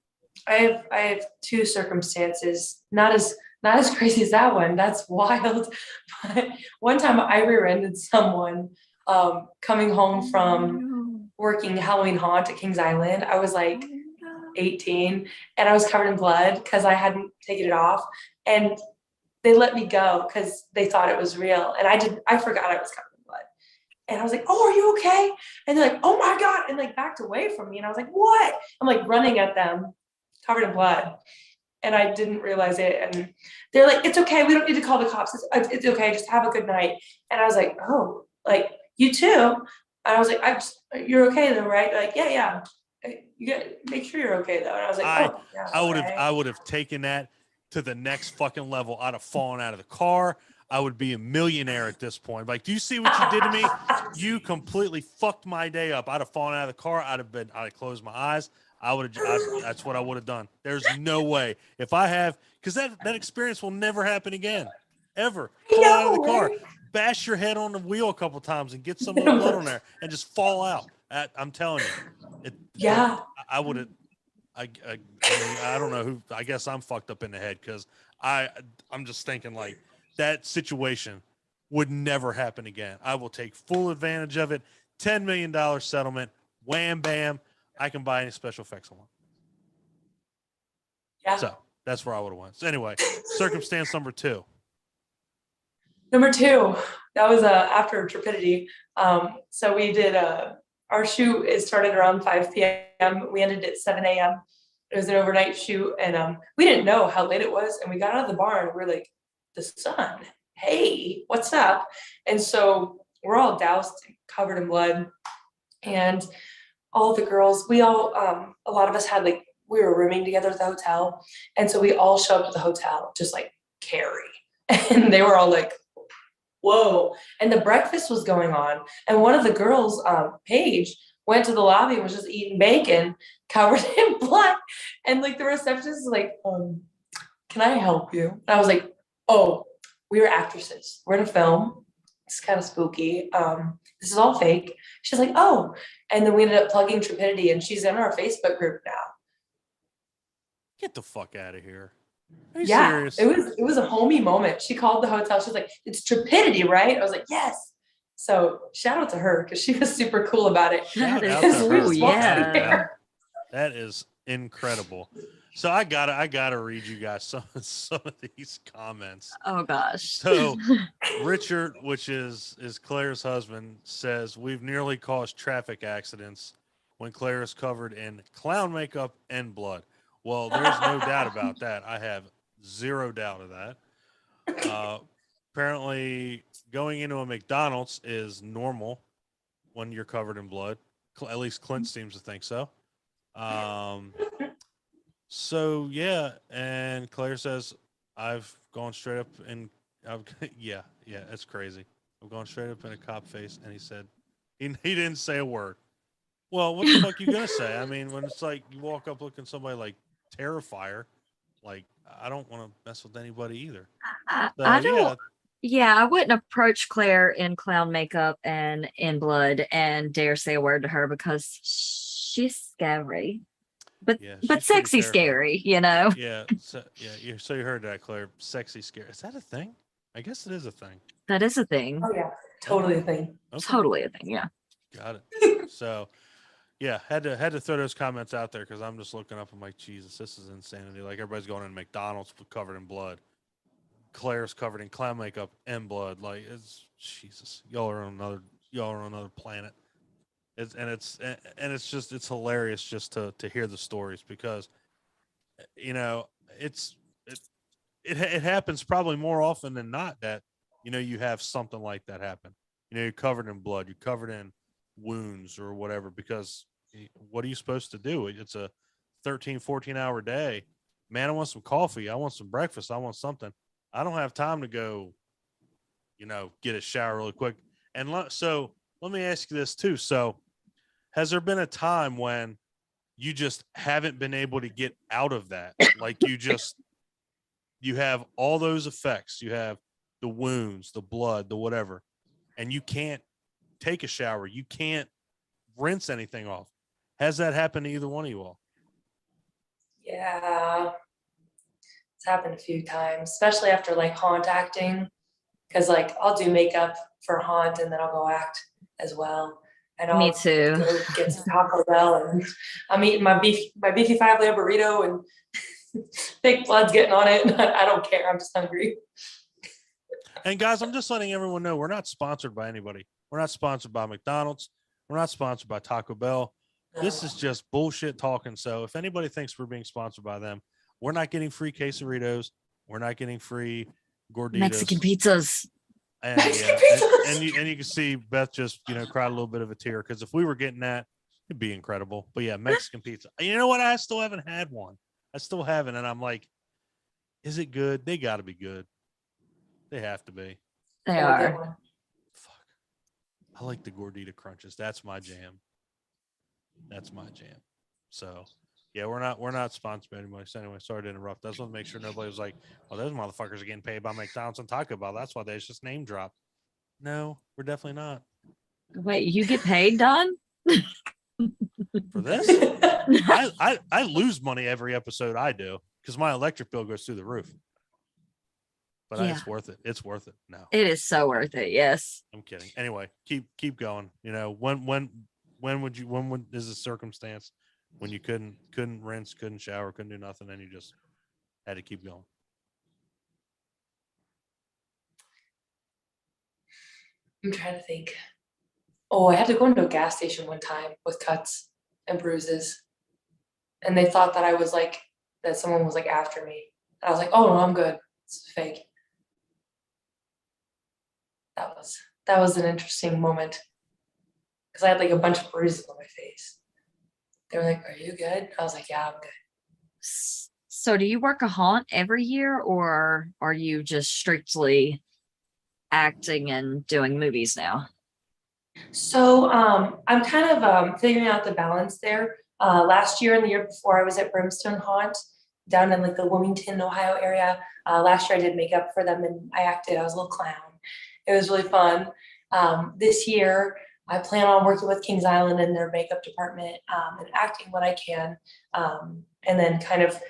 I have two circumstances. Not as crazy as that one. That's wild. But one time I rear-ended someone coming home from working Halloween Haunt at Kings Island. I was like 18 and I was covered in blood because I hadn't taken it off. And they let me go because they thought it was real. And I forgot I was covered in blood. And I was like, oh, are you okay? And they're like, oh my God. And like backed away from me. And I was like, what? I'm like running at them, covered in blood. And I didn't realize it. And they're like, it's okay. We don't need to call the cops. It's okay. Just have a good night. And I was like, oh, like you too. And I was like, you're okay though, right? They're like, yeah. You got make sure you're okay though. And I was like, oh, yeah, I would have taken that to the next fucking level. I'd have fallen out of the car. I would be a millionaire at this point. Like, do you see what you did to me? You completely fucked my day up. I'd have fallen out of the car. I'd have closed my eyes. That's what I would have done. There's no way. If I have, because that experience will never happen again. Ever. Fall out of the car. Bash your head on the wheel a couple times and get some of the blood on there and just fall out. I'm telling you. I would have. I mean, I don't know who. I guess I'm fucked up in the head because I'm just thinking like that situation would never happen again. I will take full advantage of it. $10 million settlement. wham bam, I can buy any special effects I want. Yeah. So that's where I would have went. So anyway, circumstance number 2. Number 2, that was after Trepidity. So we did our shoot. It started around 5 p.m. We ended at 7 a.m. It was an overnight shoot, and we didn't know how late it was. And we got out of the barn. We're like, the sun. Hey, what's up? And so we're all doused, covered in blood, and all the girls. We all, a lot of us had like we were rooming together at the hotel, and so we all showed up at the hotel just like Carrie, and they were all like, whoa. And the breakfast was going on. And one of the girls, Paige, went to the lobby and was just eating bacon covered in blood. And like the receptionist was like, can I help you? And I was like, oh, we were actresses. We're in a film. It's kind of spooky. This is all fake. She's like, oh. And then we ended up plugging Trepidity, and she's in our Facebook group now. Get the fuck out of here. Are you Yeah, serious? it was a homey moment. She called the hotel. She's like, it's Trepidity, right? I was like, yes. So shout out to her because she was super cool about it. Shout That out is to her. cool, yeah. Beth. That is incredible. So I gotta read you guys some of these comments. Oh gosh. So Richard, which is Claire's husband, says we've nearly caused traffic accidents when Claire is covered in clown makeup and blood. Well, there's no doubt about that. I have zero doubt of that. Apparently, going into a McDonald's is normal when you're covered in blood. At least Clint seems to think so. So yeah, and Claire says I've gone straight up and yeah, it's crazy. I've gone straight up in a cop face, and he said he didn't say a word. Well, what the fuck you gonna say? I mean, when it's like you walk up looking at somebody like Terrifier, like I don't want to mess with anybody either. I don't. Yeah, I wouldn't approach Claire in clown makeup and in blood and dare say a word to her because she's scary, but sexy scary, you know. Yeah, so you heard that, Claire. Sexy scary. Is that a thing? I guess it is a thing. That is a thing. Oh yeah, totally a thing. Okay. Totally a thing. Yeah. Got it. So. Yeah, had to throw those comments out there because I'm just looking up. I'm like, Jesus, this is insanity. Like everybody's going in McDonald's covered in blood. Claire's covered in clown makeup and blood. Like it's Jesus. Y'all are on another planet. It's hilarious just to hear the stories because you know it happens probably more often than not that you have something like that happen. You're covered in blood. You're covered in wounds or whatever, because what are you supposed to do? It's a 13-14 hour day. Man, I want some coffee. I want some breakfast. I want something. I don't have time to go get a shower really quick. And so let me ask you this too. So has there been a time when you just haven't been able to get out of that? Like you have all those effects. You have the wounds, the blood, the whatever, and you can't take a shower. You can't rinse anything off. Has that happened to either one of you all? Yeah, it's happened a few times, especially after like haunt acting, because like I'll do makeup for haunt and then I'll go act as well. And I'll Me too. go get some Taco Bell and I'm eating my beefy 5-layer burrito and fake blood's getting on it. I don't care. I'm just hungry. And guys, I'm just letting everyone know we're not sponsored by anybody. We're not sponsored by McDonald's. We're not sponsored by Taco Bell. This is just bullshit talking. So if anybody thinks we're being sponsored by them, we're not getting free quesadillas. We're not getting free gorditas. Mexican pizzas. And you can see Beth just cried a little bit of a tear because if we were getting that, it'd be incredible. But yeah, Mexican pizza. You know what? I still haven't had one. I still haven't, and I'm like, is it good? They got to be good. They have to be. They are. Fuck. I like the gordita crunches. That's my jam. So yeah, we're not sponsored by anybody. So anyway, sorry to interrupt. I just want to make sure nobody was like, "Oh, those motherfuckers are getting paid by McDonald's and Taco Bell. That's why they just name drop." No, we're definitely not. Wait, you get paid, Don? For this? I lose money every episode I do because my electric bill goes through the roof. But Yeah. it's worth it. It's worth it. No, It is so worth it. Yes. I'm kidding. Anyway, keep going. When when would is the circumstance when you couldn't rinse, couldn't shower, couldn't do nothing, and you just had to keep going? I'm trying to think. Oh, I had to go into a gas station one time with cuts and bruises. And they thought that I was like, that someone was like after me. I was like, oh no, I'm good. It's fake. That was an interesting moment. Because I had like a bunch of bruises on my face. They were like, are you good? I was like, yeah, I'm good. So do you work a haunt every year, or are you just strictly acting and doing movies now? So I'm kind of figuring out the balance there. Last year and the year before, I was at Brimstone Haunt down in like the Wilmington, Ohio area. Last year I did makeup for them and I acted. I was a little clown. It was really fun. This year I plan on working with Kings Island in their makeup department and acting what I can. And then kind of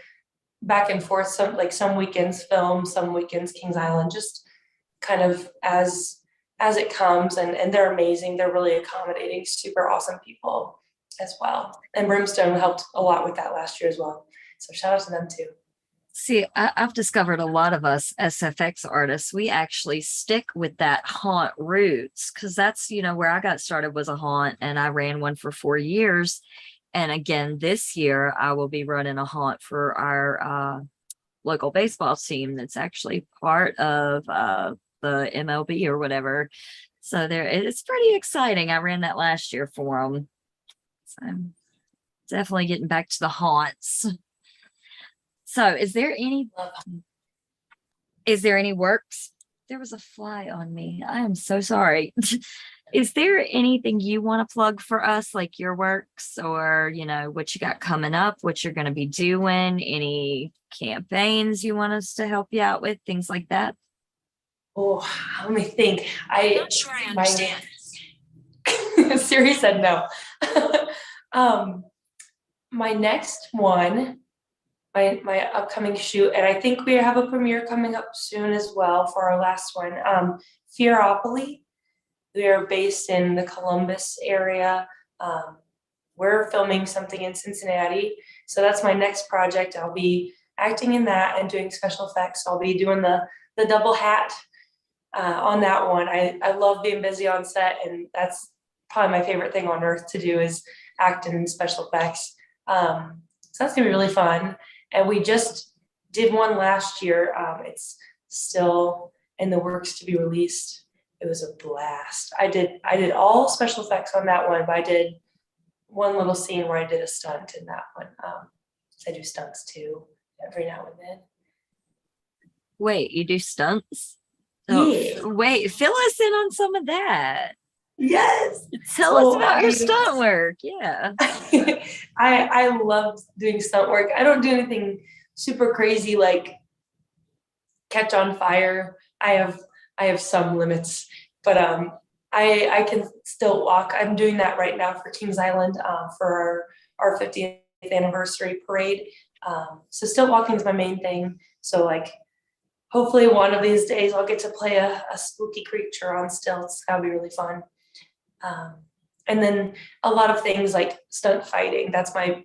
back and forth, some weekends film, some weekends Kings Island, just kind of as it comes. And they're amazing. They're really accommodating, super awesome people as well. And Brimstone helped a lot with that last year as well. So shout out to them too. See, I've discovered a lot of us SFX artists, we actually stick with that haunt roots, because that's, where I got started was a haunt, and I ran one for 4 years. And again, this year I will be running a haunt for our local baseball team that's actually part of the MLB or whatever. So it's pretty exciting. I ran that last year for them. So I'm definitely getting back to the haunts. So is there any works? There was a fly on me. I am so sorry. Is there anything you want to plug for us, like your works, or what you got coming up, what you're going to be doing, any campaigns you want us to help you out with, things like that? Oh, let me think. I'm not sure I understand. Siri said no. My next one, my upcoming shoot, and I think we have a premiere coming up soon as well for our last one. Fearopoly. We are based in the Columbus area. We're filming something in Cincinnati, so that's my next project. I'll be acting in that and doing special effects. I'll be doing the double hat on that one. I love being busy on set, and that's probably my favorite thing on earth to do is act in special effects. So that's gonna be really fun. And we just did one last year. It's still in the works to be released. It was a blast. I did all special effects on that one, but I did one little scene where I did a stunt in that one. So I do stunts too every now and then. Wait, you do stunts? Yeah. Oh, wait, fill us in on some of that. Yes. Tell us about your stunt work. Yeah. I love doing stunt work. I don't do anything super crazy like catch on fire. I have some limits, but I can still walk. I'm doing that right now for Kings Island for our 50th anniversary parade. So still walking is my main thing. So like hopefully one of these days I'll get to play a spooky creature on stilts. That'll be really fun. And then a lot of things like stunt fighting. That's my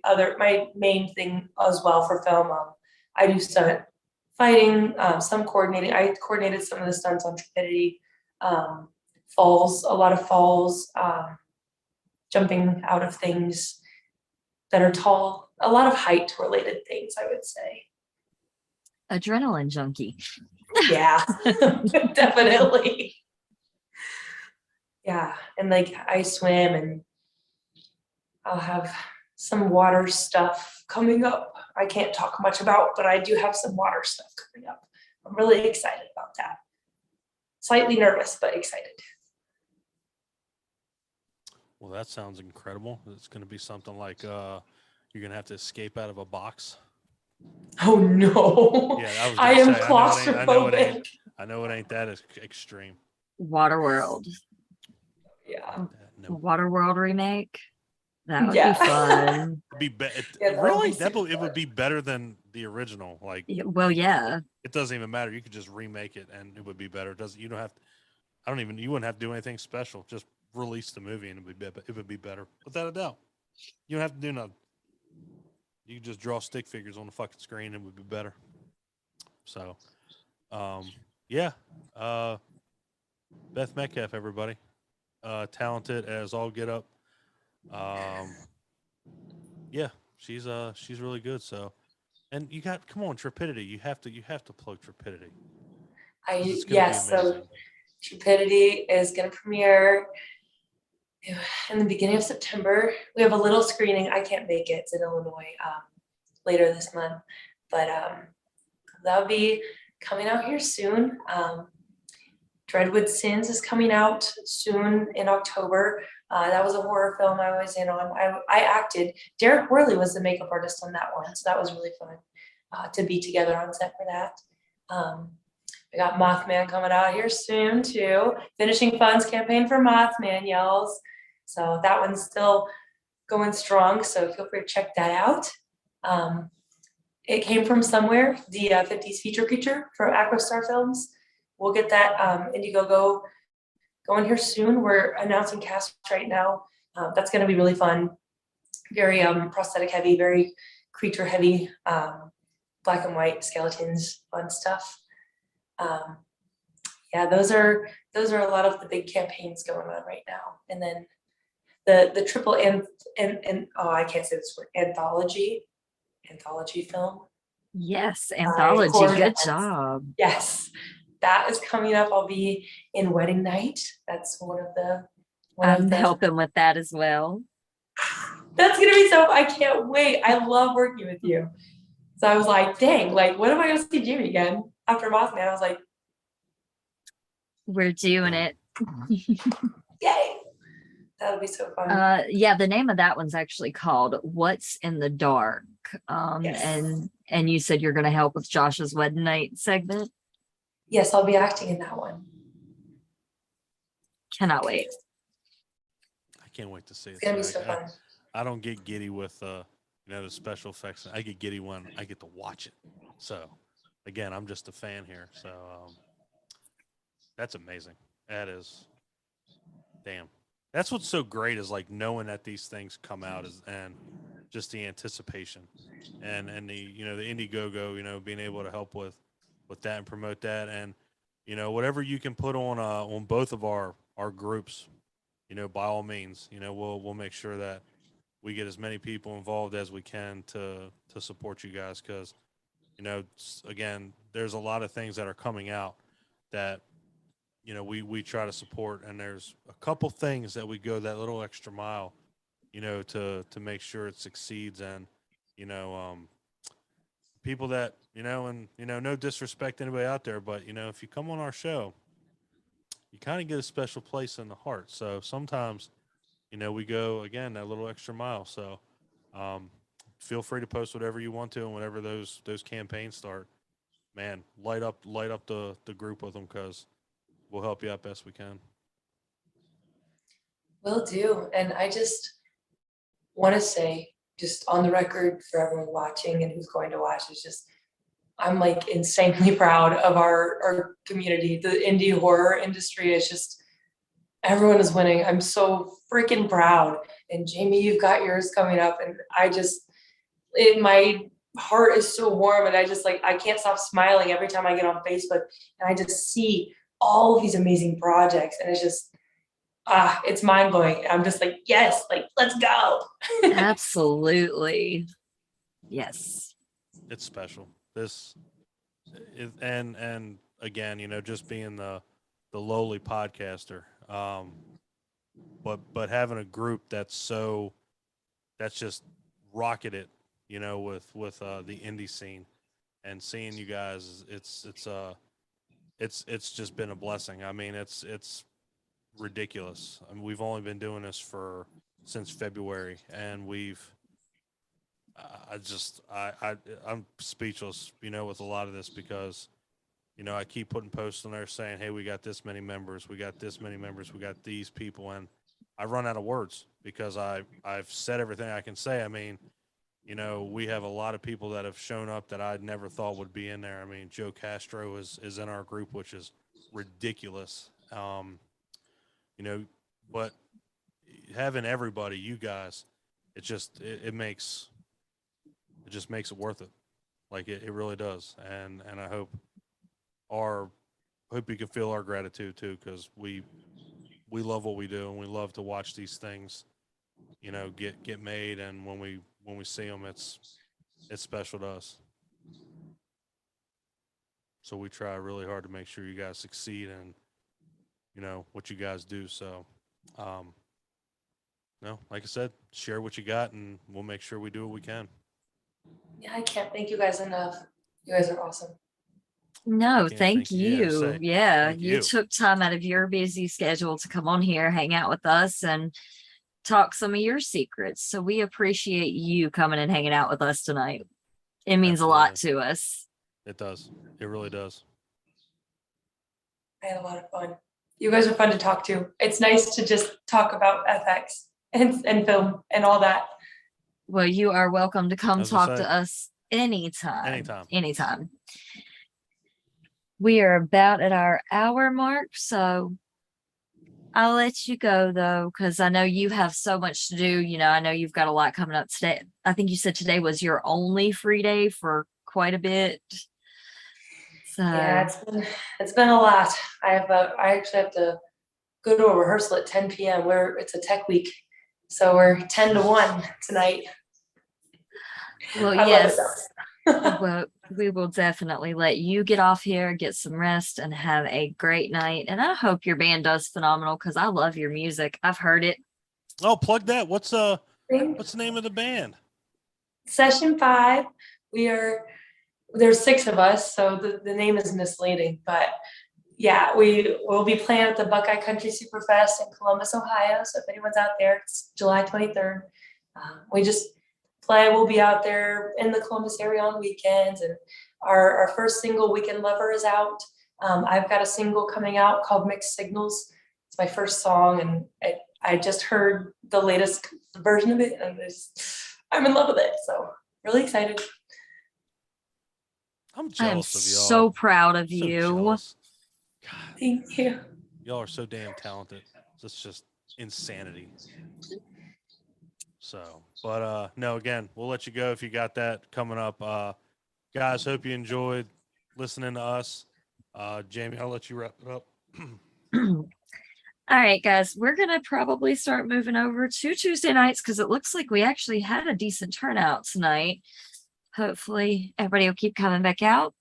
main thing as well for film. I do stunt fighting, some coordinating. I coordinated some of the stunts on Trepidity, falls, a lot of falls, jumping out of things that are tall, a lot of height related things, I would say. Adrenaline junkie. Yeah, definitely. Yeah, and like I swim, and I'll have some water stuff coming up. I can't talk much about, but I do have some water stuff coming up. I'm really excited about that. Slightly nervous, but excited. Well, that sounds incredible. It's going to be something like you're going to have to escape out of a box. Oh no! Yeah, I am claustrophobic. I know it ain't that extreme. Waterworld. Yeah. No. Waterworld remake. That would be fun. It would be better than the original. Like, well, yeah. It doesn't even matter. You could just remake it, and it would be better. You wouldn't have to do anything special. Just release the movie and it would be better, without a doubt. You don't have to do nothing. You can just draw stick figures on the fucking screen and it would be better. So, yeah. Beth Metcalf, everybody. Talented as all get up. Yeah, she's really good. So, and you got, come on, Trepidity. You have to plug Trepidity. It's gonna be So amazing. Trepidity is going to premiere in the beginning of September. We have a little screening. I can't make it. It's in Illinois later this month, but that'll be coming out here soon. Dreadwood Sins is coming out soon in October. That was a horror film I was in on. I acted. Derek Worley was the makeup artist on that one, so that was really fun to be together on set for that. We got Mothman coming out here soon too. Finishing funds campaign for Mothman, y'alls. So that one's still going strong. So feel free to check that out. It came from somewhere. The 50s feature creature from Aquastar Films. We'll get that Indiegogo going here soon. We're announcing cast right now. That's going to be really fun. Very prosthetic heavy, very creature heavy, black and white skeletons, fun stuff. Yeah, those are a lot of the big campaigns going on right now. And then the triple and I can't say this word, anthology film. Yes, anthology. Good job. Yes, that is coming up. I'll be in Wedding Night. That's I'm helping with that as well. That's gonna be so. I can't wait. I love working with you. So I was like, dang, like, when am I gonna see Jimmy again after Mothman? I was like, we're doing it. yay. That'll be so fun. Yeah, the name of that one's actually called What's in the Dark. Yes. And you said you're gonna help with Josh's wedding night segment. Yes, I'll be acting in that one. Cannot wait. I can't wait to see it. It's gonna be so fun. I don't get giddy with the special effects. I get giddy when I get to watch it. So again, I'm just a fan here. So that's amazing. That is, damn. That's what's so great is like knowing that these things come out and just the anticipation and the the Indiegogo, being able to help with that and promote that, and whatever you can put on both of our groups, by all means, we'll make sure that we get as many people involved as we can to support you guys, because again, there's a lot of things that are coming out that we try to support, and there's a couple things that we go that little extra mile to make sure it succeeds, and people that and no disrespect to anybody out there, but if you come on our show, you kind of get a special place in the heart. So sometimes we go again that little extra mile. So feel free to post whatever you want to, and whenever those campaigns start, man, light up the group with them, because we'll help you out best we can. Will do. And I just want to say, just on the record for everyone watching and who's going to watch, is just, I'm like insanely proud of our community. The indie horror industry is just, everyone is winning. I'm so freaking proud. And Jamie, you've got yours coming up, and my heart is so warm, and I just I can't stop smiling every time I get on Facebook and I just see all of these amazing projects, and it's just it's mind-blowing. I'm just like, yes, let's go. Absolutely. Yes. It's special. This is, and again, just being the lowly podcaster, but having a group that's just rocketed, with the indie scene, and seeing you guys, it's just been a blessing. I mean, it's ridiculous. I mean, we've only been doing this since February, and I'm speechless, with a lot of this, because I keep putting posts on there saying, hey, we got this many members, we got these people, and I run out of words, because I've said everything I can say. I mean, we have a lot of people that have shown up that I never thought would be in there. I mean, Joe Castro is in our group, which is ridiculous. But having everybody, you guys, it just it makes it worth it. Like it really does. And I hope you can feel our gratitude too, because we love what we do and we love to watch these things, get made, and when we see them, it's special to us. So we try really hard to make sure you guys succeed and what you guys do. So, no, like I said, share what you got, and we'll make sure we do what we can. Yeah, I can't thank you guys enough. You guys are awesome. No, Can't thank you. say Yeah, thank you you. took time out of your busy schedule to come on here, hang out with us, and talk some of your secrets. So we appreciate you coming and hanging out with us tonight. It means a lot to us. It does. It really does. I had a lot of fun. You guys are fun to talk to. It's nice to just talk about FX and film and all that. Well, you are welcome to come As I talk say, to us anytime. anytime. Anytime. We are about at our hour mark, so I'll let you go though, because I know you have so much to do. I know you've got a lot coming up today. I think you said today was your only free day for quite a bit. So Yeah, it's been a lot. I actually have to go to a rehearsal at 10 p.m. where it's a tech week. So we're 10 to 1 tonight. well, I love it yes. though. Well, we will definitely let you get off here, get some rest, and have a great night. And I hope your band does phenomenal because I love your music. I've heard it. Oh, plug that. What's the name of the band? Session 5. There's 6 of us, so the name is misleading, but yeah, we will be playing at the Buckeye Country Superfest in Columbus, Ohio. So if anyone's out there, it's July 23rd. We just play. We'll be out there in the Columbus area on weekends, and our first single, Weekend Lover, is out. I've got a single coming out called Mixed Signals. It's my first song, and I just heard the latest version of it, and I'm in love with it. So really excited. I'm I am jealous of y'all. so proud of So you. jealous. God, Thank you. y'all are so damn talented. It's just insanity. So, but no, again, we'll let you go if you got that coming up. Guys, hope you enjoyed listening to us. Jamie, I'll let you wrap it up. All right, guys, we're going to probably start moving over to Tuesday nights because it looks like we actually had a decent turnout tonight. Hopefully everybody will keep coming back out.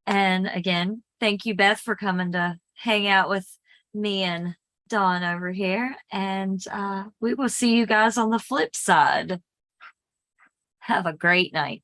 And again, thank you, Beth, for coming to hang out with me and Dawn over here. And we will see you guys on the flip side. Have a great night.